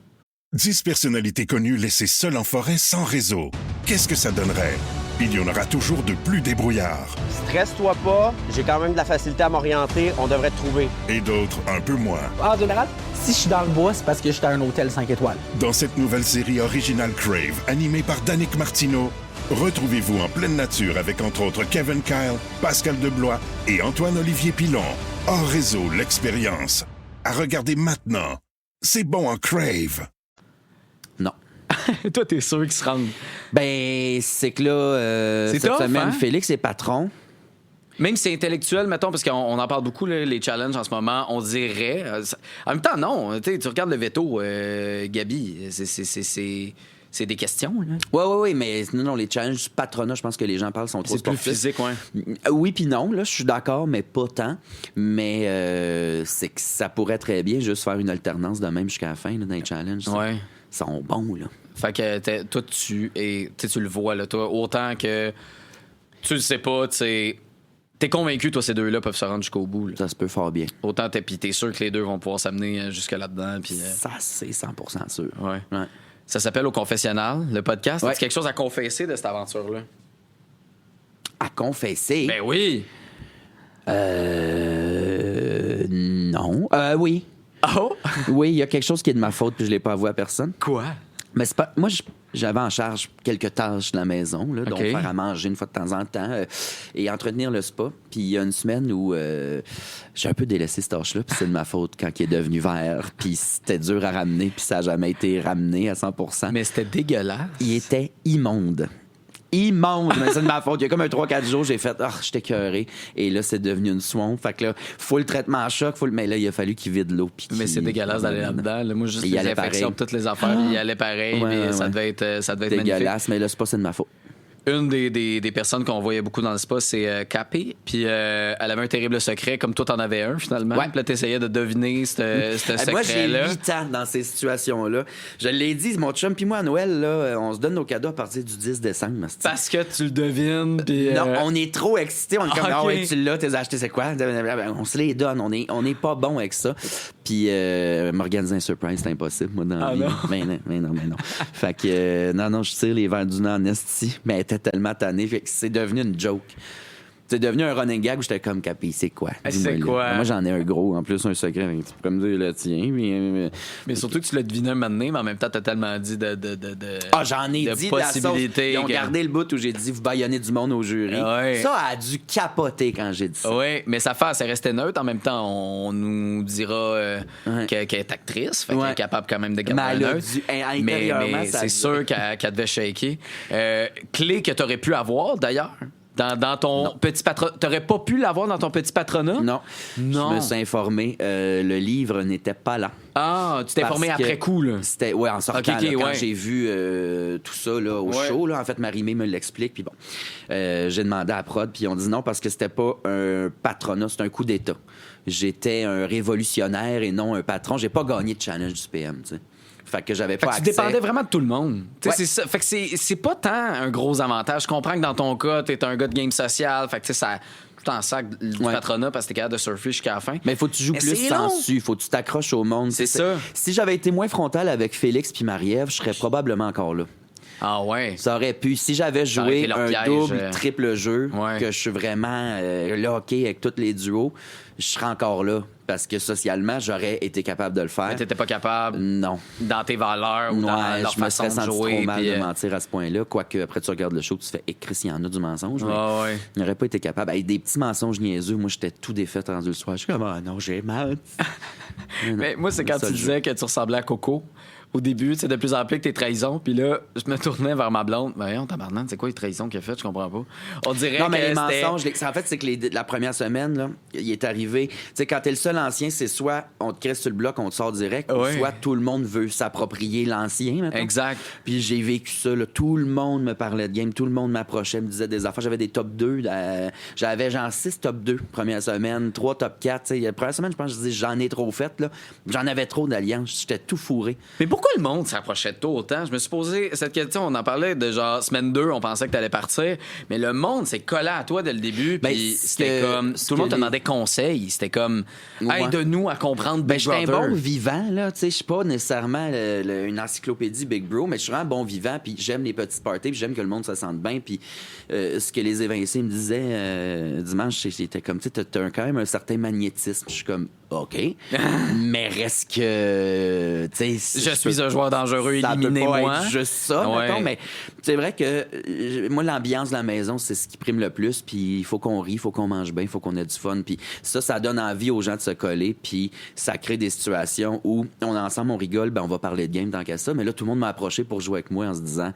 10 personnalités connues laissées seules en forêt sans réseau. Qu'est-ce que ça donnerait? Il y en aura toujours de plus débrouillards. Stresse-toi pas, j'ai quand même de la facilité à m'orienter, on devrait te trouver. Et d'autres un peu moins. En général, si je suis dans le bois, c'est parce que j'étais à un hôtel 5 étoiles. Dans cette nouvelle série originale Crave, animée par Danick Martineau, retrouvez-vous en pleine nature avec entre autres Kevin Kyle, Pascal Deblois et Antoine-Olivier Pilon. Hors réseau, l'expérience. À regarder maintenant. C'est bon en Crave. Non. Toi, t'es sûr qu'il se rende. Ben, c'est que là, C'est cette tough, semaine, hein? Félix est patron. Même si c'est intellectuel, mettons, parce qu'on en parle beaucoup, là, les challenges en ce moment, on dirait. En même temps, non. Tu regardes le veto, Gabi, c'est des questions. Là. Oui, mais non, les challenges du patronat, je pense que les gens parlent sont trop C'est plus sportifs. physique, ouais. Oui puis non, là, je suis d'accord, mais pas tant. Mais c'est que ça pourrait très bien juste faire une alternance de même jusqu'à la fin là, dans les challenges. Ouais. Ils sont bons, là. Fait que toi, tu le vois, là, toi, autant que tu le sais pas, tu sais. T'es convaincu, toi, ces deux-là peuvent se rendre jusqu'au bout. Là. Ça se peut fort bien. Autant t'es sûr que les deux vont pouvoir s'amener jusque là-dedans. Puis, Ça, c'est 100% sûr. ouais. Ouais. Ça s'appelle Au Confessionnal, le podcast. Ouais. As-tu quelque chose à confesser de cette aventure-là? À confesser? Ben oui! Non. Oui. Oh! Oui, il y a quelque chose qui est de ma faute puis je l'ai pas avoué à personne. Quoi? Mais c'est pas. Moi, j'avais en charge quelques tâches de la maison, là, dont OK. faire à manger une fois de temps en temps et entretenir le spa. Puis il y a une semaine où j'ai un peu délaissé cette tâche-là, puis c'est de ma faute quand il est devenu vert. Puis c'était dur à ramener, puis ça n'a jamais été ramené à 100%. Mais c'était dégueulasse. Il était immonde. immonde, mais c'est de ma faute. Il y a comme un 3-4 jours, j'ai fait, j'étais écœuré. Et là, c'est devenu une swamp. Fait que là, faut le traitement à choc, mais là, il a fallu qu'il vide l'eau. Mais c'est dégueulasse d'aller là-dedans. Là, moi, juste il les allait infections, toutes les affaires, il y allait pareil, mais ça devait être dégueulasse, magnifique. mais là, c'est pas ça de ma faute. Une des personnes qu'on voyait beaucoup dans le spa, c'est Capé. Puis elle avait un terrible secret, comme toi, t'en avais un, finalement. Ouais. Puis là, t'essayais de deviner ce secret-là. Moi, j'ai 8 ans dans ces situations-là. Je l'ai dit, mon chum puis moi, à Noël, là, on se donne nos cadeaux à partir du 10 décembre. Parce que tu le devines. Puis, Non, on est trop excités. On est comme, ok. ouais, tu l'as, t'es acheté, c'est quoi? On se les donne. On est pas bon avec ça. Puis m'organiser un surprise, c'est impossible, moi, dans la vie. Non. Mais non. Fait que, non, je tire les verres du nez en esti, mais elle était tellement tannée. Fait que c'est devenu une joke. C'est devenu un running gag où j'étais comme, Capé, c'est quoi? C'est Dis-moi, quoi? là. Moi, j'en ai un gros, en plus, un secret. Tu peux me dire le tien. Mais surtout que tu l'as deviné un moment donné, mais en même temps, t'as tellement dit de J'en ai de dit de la sauce. possibilités. Ils ont gardé le bout où j'ai dit, vous baïonnez du monde au jury. Ouais. Ça a dû capoter quand j'ai dit ça. Oui, mais sa face, elle restait neutre. En même temps, on nous dira qu'elle est actrice, fait qu'elle est capable quand même de garder Mais un elle a neutre. dû- intérieurement, Mais ça c'est a- sûr qu'elle devait shaker. Clé que t'aurais pu avoir, d'ailleurs. Dans ton petit patronat. T'aurais pas pu l'avoir dans ton petit patronat? Non. Non. Je me suis informé. Le livre n'était pas là. Ah, tu t'es Parce informé que après coup, là. C'était, ouais, en sortant, Ok, là, quand ouais. j'ai vu tout ça là, au Ouais. show. Là, en fait, Marie-Mé me l'explique. Puis bon, j'ai demandé à Prod, puis ils ont dit non parce que c'était pas un patronat, c'était un coup d'État. J'étais un révolutionnaire et non un patron. J'ai pas gagné de challenge du PM, tu sais. Fait que j'avais Fait pas que tu accès. dépendais vraiment de tout le monde. Tu sais, Ouais. c'est ça. Fait que c'est pas tant un gros avantage. Je comprends que dans ton cas, t'es un gars de game social. Fait que tu sais, ça tout en sac du Ouais. patronat parce que t'es capable de surfer jusqu'à la fin. Mais faut que tu joues Mais plus c'est long. sensu, faut que tu t'accroches au monde. C'est ça. Si j'avais été moins frontal avec Félix puis Marie-Ève, je serais probablement encore là. Ah ouais. Ça aurait pu. Si j'avais Ça aurait joué été leur un piège, double, triple jeu, ouais. que je suis vraiment locké avec tous les duos, je serais encore là. Parce que socialement, j'aurais été capable de le faire. Mais t'étais pas capable Non. dans tes valeurs ou dans Ouais, leur je me façon serais de senti jouer. trop mal puis, de mentir à ce point-là. Quoique, après, tu regardes le show, tu fais « Chris, il y en a du mensonge. » mais Ah ouais. je n'aurais pas été capable. Avec des petits mensonges niaiseux, moi, j'étais tout défait rendu le soir. Je suis comme « Ah non, j'ai mal. » Mais moi, c'est quand Ça, tu le disais que tu ressemblais à Coco. Au début, c'est de plus en plus avec tes trahisons. Puis là, je me tournais vers ma blonde. Ben, voyons, tabarnak, c'est quoi les trahisons qu'il a faites? Je comprends pas. On dirait Non, mais que les c'était- mensonges, en fait, c'est que la première semaine, là, il est arrivé. Tu sais, quand t'es le seul ancien, c'est soit on te crée sur le bloc, on te sort direct, Ouais. ou soit tout le monde veut s'approprier l'ancien. Mettons. Exact. Puis j'ai vécu ça, là. Tout le monde me parlait de game, tout le monde m'approchait, me disait des affaires. J'avais des top 2. J'avais genre 6 top 2 première semaine, 3 top 4. Tu sais, la première semaine, je pense que je disais j'en ai trop fait. Là. J'en avais trop d'alliances. J'étais tout fourré. Mais pourquoi le monde s'approchait de toi autant? Je me suis posé cette question. On en parlait de genre semaine 2, on pensait que t'allais partir. Mais le monde s'est collé à toi dès le début. Ben, Puis ce c'était que- comme. ce Tout le monde que te demandait conseil. C'était comme. Ouais. Aide-nous à comprendre Ben, Big j'étais un Brother. bon vivant, là. Tu sais, je suis pas nécessairement une encyclopédie Big Bro, mais je suis vraiment un bon vivant, puis j'aime les petites parties, puis j'aime que le monde se sente bien. Puis ce que les évincés me disaient dimanche, c'était comme, tu sais, t'as quand même un certain magnétisme. Je suis comme, OK. Mais reste que, tu sais... Je suis un joueur dangereux, ça peut éliminez-moi. pas être juste ça, Ouais. mettons, mais c'est vrai que moi, l'ambiance de la maison, c'est ce qui prime le plus, puis il faut qu'on rie, il faut qu'on mange bien, il faut qu'on ait du fun, puis ça donne envie aux gens de se coller, puis ça crée des situations où on est ensemble, on rigole, ben on va parler de game tant qu'à ça, mais là, tout le monde m'a approché pour jouer avec moi en se disant,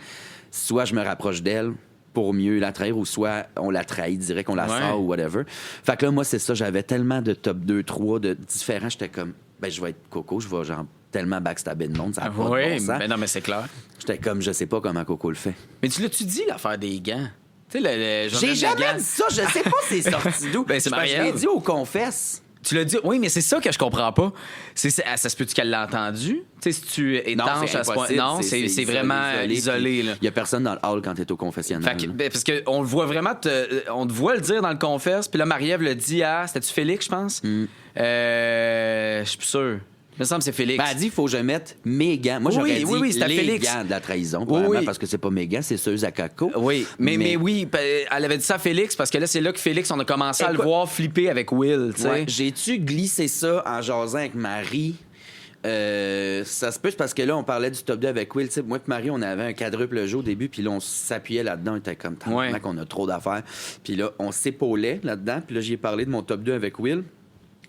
soit je me rapproche d'elle pour mieux la trahir, ou soit on la trahit direct, on la Ouais. sort ou whatever. Fait que là, moi, c'est ça, j'avais tellement de top 2, 3 de différents, j'étais comme, ben je vais être Coco, je vais genre tellement backstabber de monde, ça a pas de Oui, bon sens. mais non, mais c'est clair. J'étais comme, je sais pas comment Coco le fait. Mais tu l'as-tu dit, l'affaire des gants? Tu sais, J'ai jamais dit ça, je sais pas c'est sorti d'où. Ben, c'est Parce que je l'ai Marie-Ève. dit aux confesses. Tu l'as dit? Oui, mais c'est ça que je comprends pas. Ça se peut-tu qu'elle l'a entendu? Tu sais, si tu étanches à ce point. Non, c'est isolé, vraiment isolé, puis là. Il y a personne dans le hall quand t'es au confessionnal. Fait que, ben, parce qu'on le voit vraiment, on te voit le dire dans le confesse, puis là, Marie-Ève le dit à. C'était-tu Félix, je pense? Je suis plus sûr. Il me semble que c'est Félix. Ben, elle dit, il faut que je mette mes gants. Moi, j'aurais dit c'était les Félix. gants de la trahison, Oui, probablement, oui. parce que c'est pas mes gants, c'est ceux à Coco. Oui, mais oui, elle avait dit ça à Félix, parce que là, c'est là que Félix, on a commencé à le Écoute- voir flipper avec Will, tu sais. Ouais, j'ai-tu glissé ça en jasant avec Marie? Ça se peut, c'est parce que là, on parlait du top 2 avec Will. Tu sais, moi et Marie, on avait un quadruple jeu au début, puis là, on s'appuyait là-dedans. On était comme, Ouais. qu'on a trop d'affaires. Puis là, on s'épaulait là-dedans. Puis là, j'y ai parlé de mon top 2 avec Will.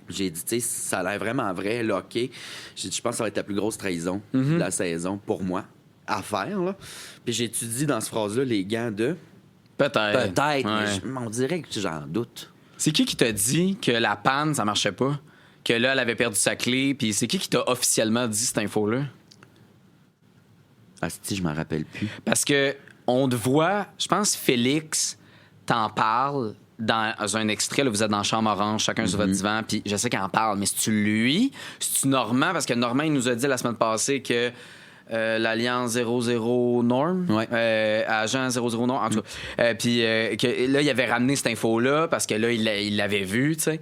J'ai dit, tu sais, ça a l'air vraiment vrai, là, OK. J'ai dit, je pense que ça va être la plus grosse trahison de la saison pour moi à faire, là. Puis j'ai étudié dans cette phrase-là les gants de. Peut-être. Peut-être, Ouais. mais on dirait que j'en doute. C'est qui t'a dit que la panne, ça marchait pas? Que là, elle avait perdu sa clé, puis c'est qui t'a officiellement dit cette info-là? Ah, si, je m'en rappelle plus. Parce que on te voit, je pense Félix t'en parle dans un extrait, là, vous êtes dans la chambre orange, chacun sur votre divan, puis je sais qu'il en parle, mais c'est-tu lui? C'est-tu Normand? Parce que Normand, il nous a dit la semaine passée que l'Alliance 00 Norm, agent 00 Norm, en tout cas, puis que là, il avait ramené cette info-là parce que là, il l'avait vu, tu sais.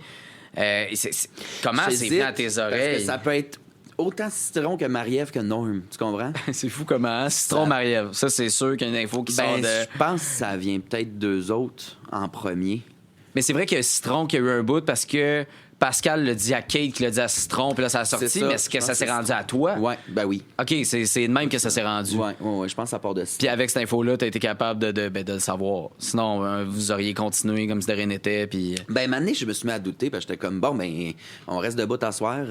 Comment c'est venu à tes Parce oreilles? que ça peut être autant Citron que Marie-Ève que Norm, tu comprends? C'est fou comment, hein? Citron Marie-Ève. Ça, c'est sûr qu'il y a une info qui sort de... Je pense que ça vient peut-être d'eux autres en premier. Mais c'est vrai qu'il y a Citron qui a eu un bout parce que Pascal l'a dit à Kate, qui l'a dit à Citron, puis là, ça a sorti. C'est ça, Mais est-ce que je ça pense s'est que rendu à toi? Ouais, ben oui. OK, c'est de même que ça s'est rendu. Ouais, je pense que ça part de ça. Puis avec cette info-là, t'as été capable de le savoir. Sinon, vous auriez continué comme si de rien n'était, puis... Ben, maintenant, je me suis mis à douter, parce que j'étais comme, bon, ben, on reste debout à soir.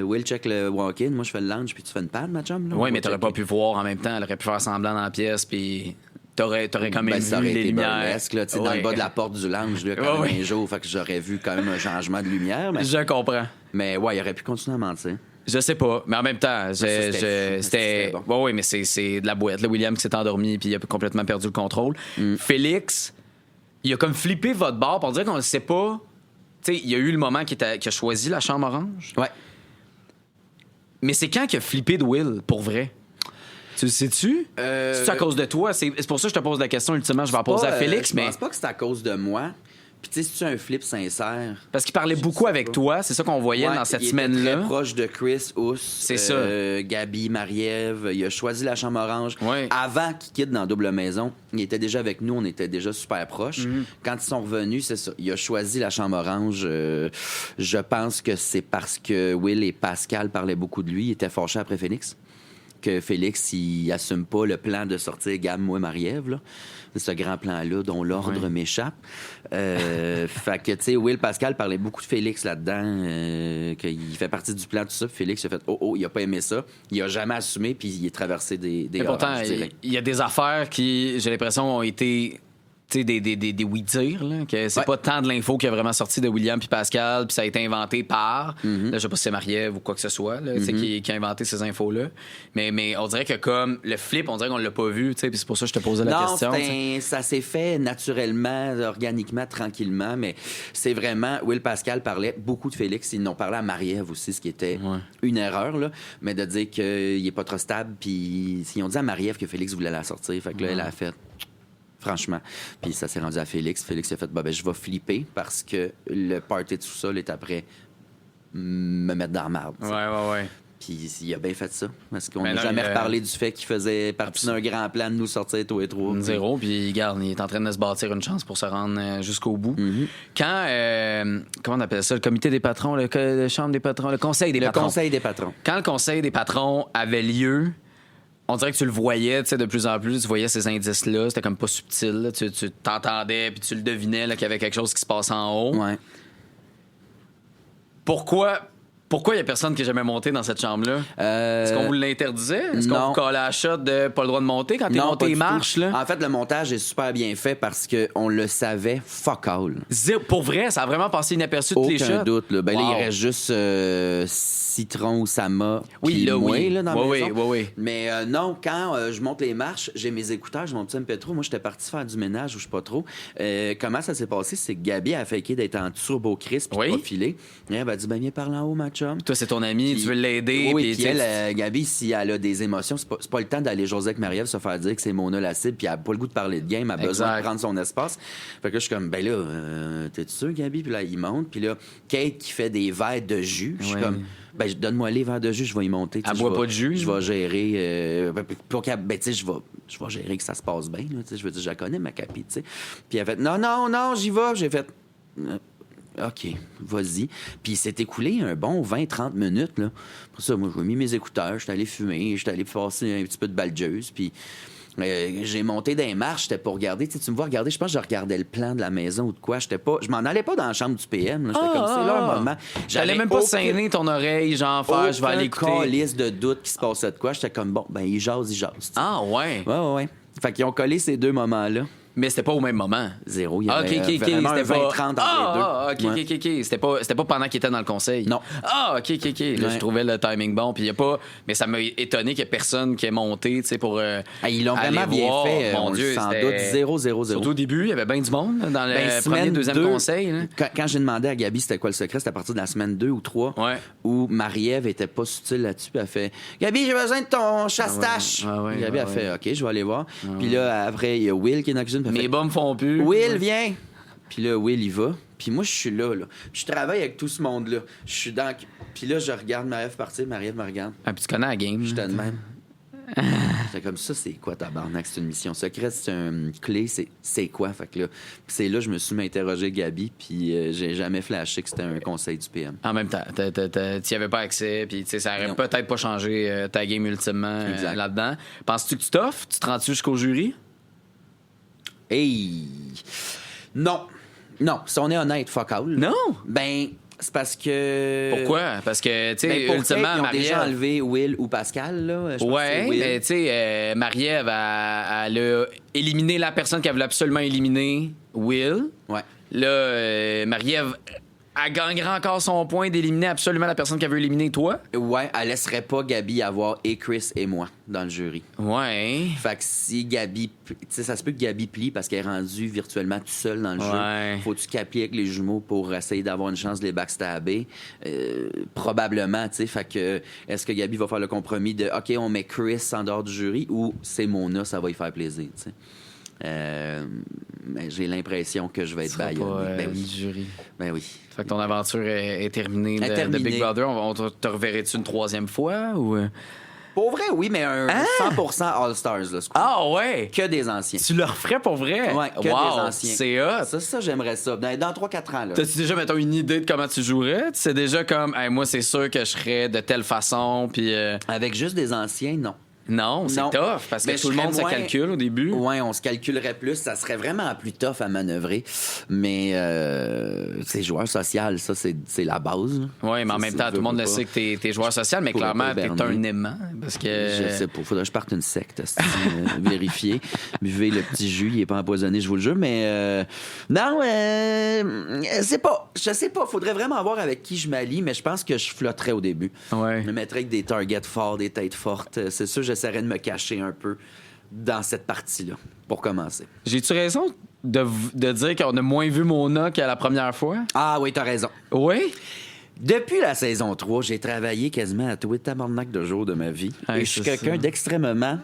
Will check le walk-in, moi, je fais le lunch, puis tu fais une panne, ma chum, là? Oui, mais On va t'aurais pas checker. pu voir en même temps. Elle aurait pu faire semblant dans la pièce, puis t'aurais quand même Ben, ça vu aurait les été lumières. burlesque, là, tu sais, dans le bas de la porte du lounge, là, quand Ouais, même un jour, fait que j'aurais vu quand même un changement de lumière, mais... Je comprends. Mais ouais, il aurait pu continuer à mentir. Je sais pas, mais en même temps, c'était bon. bon. Oui, mais c'est de la boîte. Là, William qui s'est endormi puis il a complètement perdu le contrôle. Félix, il a comme flippé votre bar pour dire qu'on ne sait pas. Tu sais, il y a eu le moment qu'il a choisi la chambre orange. Ouais. Mais c'est quand qu'il a flippé de Will, pour vrai? Tu le sais-tu? C'est à cause de toi. C'est pour ça que je te pose la question. Ultimement, je vais la poser à Félix, Je mais... pense pas que c'est à cause de moi. Puis tu sais, c'est un flip sincère. Parce qu'il parlait beaucoup avec toi. C'est ça qu'on voyait Ouais, dans cette il était semaine-là. très proche de Chris, Ous, C'est ça. Gabi, Marie-Ève. Il a choisi la chambre orange. Ouais. Avant qu'il quitte dans Double Maison, il était déjà avec nous. On était déjà super proches. Quand ils sont revenus, c'est ça. Il a choisi la chambre orange. Je pense que c'est parce que Will et Pascal parlaient beaucoup de lui. Il était fâché après Félix. Que Félix, il assume pas le plan de sortir Gab, moi, Marie-Ève, là. Ce grand plan-là dont l'ordre m'échappe. Fait que, tu sais, Will Pascal parlait beaucoup de Félix là-dedans, qu'il fait partie du plan, tout ça. Puis Félix a fait il a pas aimé ça. Il a jamais assumé, puis il est traversé des Mais pourtant, orages, je dirais. il y a des affaires qui, j'ai l'impression, ont été... Tu sais, des oui-dire, là, que c'est Ouais. pas tant de l'info qui a vraiment sorti de William puis Pascal, puis ça a été inventé par, là, je sais pas si c'est Marie-Ève ou quoi que ce soit, là, tu sais, qui a inventé ces infos-là. Mais on dirait que comme le flip, on dirait qu'on l'a pas vu, tu sais, puis c'est pour ça que je te posais la Non, question. tu sais. ça s'est fait naturellement, organiquement, tranquillement, mais c'est vraiment... Will Pascal parlait beaucoup de Félix. Ils n'ont parlé à Marie-Ève aussi, ce qui était une erreur, là, mais de dire qu'il est pas trop stable, puis ils ont dit à Marie-Ève que Félix voulait la sortir. Fait que là, elle a fait... Franchement. Puis ça s'est rendu à Félix. Félix a fait, ben, je vais flipper parce que le party de sous-sol est après me mettre dans la marde. tu sais. Ouais. Puis il a bien fait ça. Parce qu'on Mais n'a là, jamais il a- reparlé du fait qu'il faisait partie d'un grand plan de nous sortir tous les trois. Zéro, puis regarde, il est en train de se bâtir une chance pour se rendre jusqu'au bout. Quand, comment on appelle ça, le comité des patrons, le chambre des patrons, le conseil des Le patrons. conseil des patrons. Quand le conseil des patrons avait lieu, on dirait que tu le voyais, tu sais, de plus en plus, tu voyais ces indices-là, c'était comme pas subtil, là. Tu t'entendais, puis tu le devinais, là, qu'il y avait quelque chose qui se passe en haut. Ouais. Pourquoi il y a personne qui est jamais monté dans cette chambre-là? Est-ce qu'on vous l'interdisait? Est-ce qu'on non. vous collait à la shot de pas le droit de monter quand t'es Non, monté pas les du marches, tout. là? En fait, le montage est super bien fait parce qu'on le savait fuck all. Pour vrai, ça a vraiment passé inaperçu toutes les shots? Aucun doute. Là. Ben là, Wow. il reste juste Citron ou Sama. Oui, puis là, moi, oui. là, dans la Oui, maison. oui. Mais non, quand je monte les marches, j'ai mes écouteurs, j'ai mon petit MP3. Moi, j'étais parti faire du ménage ou je sais pas trop. Comment ça s'est passé? C'est que Gabi a faké d'être en turbo crisp puis Oui. pas filé. Et elle m'a dit, ben viens par en haut, ma chum. Toi, c'est ton ami, Puis- tu veux l'aider. Oui, puis puis tu sais, elle, Gabi, si elle a des émotions, c'est pas le temps d'aller jaser avec Marie-Ève se faire dire que c'est Mona la cible, puis elle a pas le goût de parler de game, elle a besoin Exact. de prendre son espace. Fait que là, je suis comme, ben là, t'es-tu sûr, Gabi? Puis là, il monte, puis là, Kate qui fait des verres de jus, je suis Ouais. comme, ben donne-moi les verres de jus, je vais y monter. tu sais, Elle je boit vais- pas de jus, Je là? vais gérer, pour qu'elle, ben tu sais, je vais gérer que ça se passe bien, là, tu sais, je veux dire, je la connais, ma Capi, tu sais. Puis elle fait, non, j'y vais. J'ai fait... OK, vas-y. Puis il s'est écoulé un bon 20-30 minutes. Là. Pour ça, moi, j'ai mis mes écouteurs, j'étais allé fumer, j'étais allé passer un petit peu de baldeuse. Puis j'ai monté dans les marches, j'étais pour regarder. Tu sais, tu me vois regarder, je pense que je regardais le plan de la maison ou de quoi. Je m'en allais pas dans la chambre du PM. Là. J'étais comme, c'est leur moment. J'allais même pas saigner ton oreille, genre faire, je vais aller écouter. liste de doutes qui se passait de quoi. J'étais comme, bon, ben, ils jasent. tu sais. Ah, ouais. Ouais. Fait qu'ils ont collé ces deux moments-là. Mais c'était pas au même moment. Zéro. Il y avait vraiment un c'était 20-30 entre les deux. OK. C'était pas pendant qu'il était dans le conseil. Non. Ah, OK. Là, je trouvais le timing bon. Puis il y a pas... Mais ça m'a étonné qu'il y ait personne qui est monté, tu sais, pour Ils l'ont aller vraiment bien voir. fait. Mon On Dieu, sans c'était- doute 0-0-0. Surtout au début, il y avait bien du monde là, dans le premier, semaine deuxième 2, conseil. Là. Quand j'ai demandé à Gabi c'était quoi le secret, c'était à partir de la semaine 2 ou 3 Ouais. où Marie-Ève était pas subtile là-dessus. Puis elle fait Gabi, j'ai besoin de ton chastache. Gabi a fait OK, je vais aller voir. Puis là, après, il y a Will qui est dans la cuisine. Puis elle Mes fait, bas me font plus. Will, viens. Puis là, Will, il va. Puis moi, je suis là. Puis je travaille avec tout ce monde-là. Je suis dans. Puis là, je regarde Marie-Ève partir. Marie-Ève me regarde. Ah, puis tu connais la game. Je de même. C'est comme ça, c'est quoi tabarnak? C'est une mission secrète, c'est une clé, c'est quoi? Fait que là, c'est là que je me suis m'interrogé Gabi, puis j'ai jamais flashé que c'était un conseil du PM. En même temps, tu n'y avais pas accès, puis ça aurait Non. peut-être pas changé ta game ultimement Exact. là-dedans. Penses-tu que tu t'offres? Tu te rends-tu jusqu'au jury? Hey! Non, si on est honnête, fuck all. Non! Ben, c'est parce que... Pourquoi? Parce que, tu sais, Ben, pour ultimement, ils ont déjà Marie-Ève... enlevé Will ou Pascal, là. Je pense que Ouais, c'est Will. mais tu sais, Marie-Ève, elle a éliminé la personne qu'elle voulait absolument éliminer, Will. Ouais. Là, Marie-Ève, elle gagnerait encore son point d'éliminer absolument la personne qu'elle veut éliminer, toi. Ouais, elle laisserait pas Gabi avoir et Chris et moi dans le jury. Ouais. Fait que si Gabi... Tu sais, ça se peut que Gabi plie parce qu'elle est rendue virtuellement toute seule dans le Ouais. jeu. Faut-tu qu'elle plie avec les jumeaux pour essayer d'avoir une chance de les backstabber? Probablement, tu sais. Fait que est-ce que Gabi va faire le compromis de OK, on met Chris en dehors du jury ou c'est Mona, ça va y faire plaisir, tu sais? Mais j'ai l'impression que je vais être Tu seras baïonné. pas, Ben le oui. jury. Ben oui. Fait que ton aventure est terminée Est de terminée. Big Brother. On te reverrais-tu une troisième fois ou... Pour vrai, oui, mais un 100% All-Stars, là. ce coup. Ah ouais! Que des anciens. Tu le referais pour vrai? Ouais, que wow, des anciens. C'est hot! Ça, j'aimerais ça. Dans 3-4 ans, là. T'as-tu déjà, mettons, une idée de comment tu jouerais? Tu sais déjà comme, hey, moi, c'est sûr que je serais de telle façon, puis... Avec juste des anciens, non. Non, c'est Non. tough, parce que Mais tout le je monde se serais moins- calcule au début. Ouais, on se calculerait plus. Ça serait vraiment plus tough à manœuvrer. Mais c'est joueur social, ça, c'est la base. là. Ouais, mais en même temps, tout le monde le sait que t'es joueur social, mais pourrais clairement, pas t'es berner. un aimant. Parce que. Je sais pas. Faudrait que je parte une secte. Vérifier. Buvez le petit jus. Il est pas empoisonné, je vous le jure. Mais non, c'est pas. Je sais pas. Faudrait vraiment voir avec qui je m'allie, mais je pense que je flotterais au début. Ouais. Je me mettrais avec des targets forts, des têtes fortes. C'est sûr, j'essaierais de me cacher un peu dans cette partie-là, pour commencer. J'ai-tu raison de dire qu'on a moins vu Mona qu'à la première fois? Ah oui, t'as raison. Oui? Depuis la saison 3, j'ai travaillé quasiment à tous les tabarnak de jours de ma vie. Hey, et je suis c'est quelqu'un ça. d'extrêmement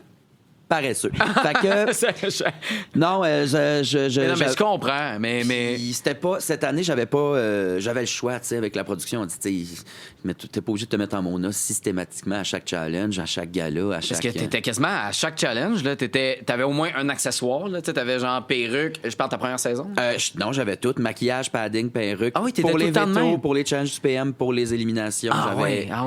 paresseux. Fait que, non, Mais non, mais j'avais- je comprends, mais... Puis c'était pas cette année, j'avais le choix, tu sais, avec la production. On dit, tu sais, mais t'es pas obligé de te mettre en Mona systématiquement à chaque challenge, à chaque gala, à chaque. Parce que t'étais quasiment à chaque challenge, là, t'avais au moins un accessoire, là, tu sais, t'avais genre perruque, je parle de ta première saison. Non, j'avais tout. Maquillage, padding, perruque. Ah oui, t'étais pour tout les le temps de vétos, même. pour les challenges du PM, pour les éliminations.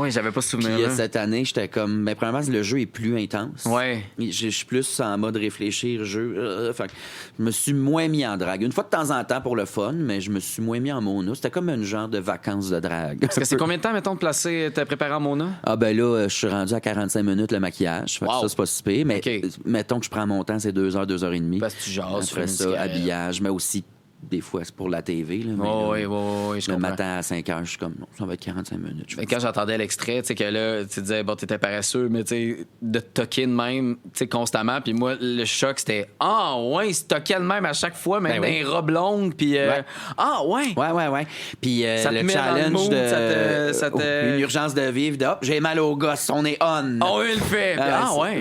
J'avais pas ce Puis souvenir-là. cette année, j'étais comme... Mais premièrement, le jeu est plus intense. Ouais. Je suis plus en mode réfléchir, jeu. Fait que je me suis moins mis en drague. Une fois de temps en temps pour le fun, mais je me suis moins mis en Mona. C'était comme un genre de vacances de drague. Parce que c'est combien de temps, mettons, de placer, te préparer en Mona? Ah ben là, je suis rendu à 45 minutes le maquillage. Fait que Wow. ça, c'est pas si pire. Mais OK. mettons que je prends mon temps, c'est 2 heures, 2 heures et demie. Parce que tu jases, tu Après fumes une ça, cigarette. habillage, mais aussi... Des fois, c'est pour la TV. Là, mais là, Oui, je le comprends. matin à 5 heures, je suis comme, non, ça va être 45 minutes. Je Mais fais quand j'entendais l'extrait, tu sais, que là, tu disais, bon, t'étais paresseux, mais tu sais, de toquer de même, tu sais, constamment. Puis moi, le choc, c'était, ah, ouais, il se toquait de même à chaque fois, même Ben dans oui. les robes longues, puis, Ouais. ah, ouais. Ouais. Puis Ça te le met dans le challenge mood, de ça te- une urgence de vivre, de hop, j'ai mal au gosse, on est on. Oh, il le fait.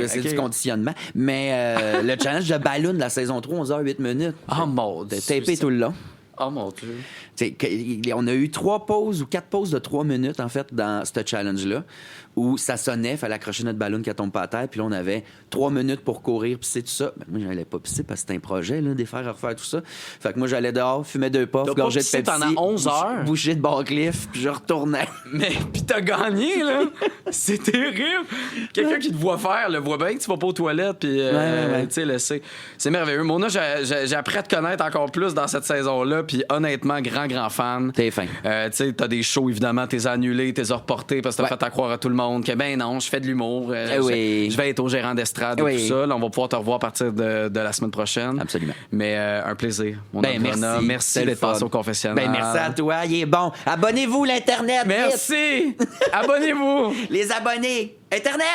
C'est ok. du conditionnement. Mais le challenge de ballon de la saison 3, 11 h 8 minutes. Oh, mon Dieu. De taper tout le long. Oh, mon Dieu. On a eu 3 pauses ou 4 pauses de 3 minutes, en fait, dans ce challenge-là, où ça sonnait, il fallait accrocher notre ballon qui tombe pas à terre, puis là, on avait 3 minutes pour courir, pisser, tout ça. Ben, moi, j'allais pas pisser parce que c'était un projet, là, défaire, refaire, tout ça. Fait que moi, j'allais dehors, fumais 2 puffs, T'as pas gorgée de pissé Pepsi. pendant 11 heures? Bouchée de Barcliff, puis je retournais. Mais, pis t'as gagné, là. C'est terrible. Quelqu'un qui te voit faire, le voit bien que tu vas pas aux toilettes, puis, Ouais. tu sais, le sait. C'est merveilleux. Mona, j'ai appris à te connaître encore plus dans cette saison-là, Puis honnêtement, grand fan. T'es fin. Tu sais, t'as des shows, évidemment, t'es annulé, t'es reporté parce que t'as fait à croire à tout le monde que ben non, je fais de l'humour. Oui. Je vais être au gérant d'estrade et tout ça. Là, on va pouvoir te revoir à partir de la semaine prochaine. Absolument. Mais un plaisir, mon Antoine. Merci d'être passé au confessionnal. Merci à toi, il est bon. Abonnez-vous, l'Internet. Merci. Abonnez-vous. Les abonnés. Internet.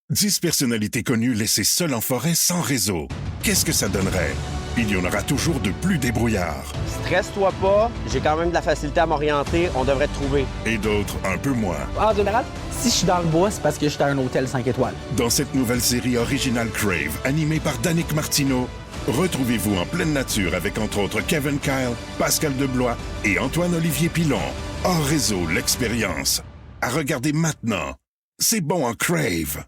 10 personnalités connues laissées seules en forêt sans réseau. Qu'est-ce que ça donnerait? Il y en aura toujours de plus débrouillards. Stresse-toi pas, j'ai quand même de la facilité à m'orienter, on devrait te trouver. Et d'autres un peu moins. En général, si je suis dans le bois, c'est parce que j'étais à un hôtel 5 étoiles. Dans cette nouvelle série originale Crave, animée par Danick Martineau, retrouvez-vous en pleine nature avec entre autres Kevin Kyle, Pascal Deblois et Antoine-Olivier Pilon. Hors réseau, l'expérience. À regarder maintenant. C'est bon en Crave.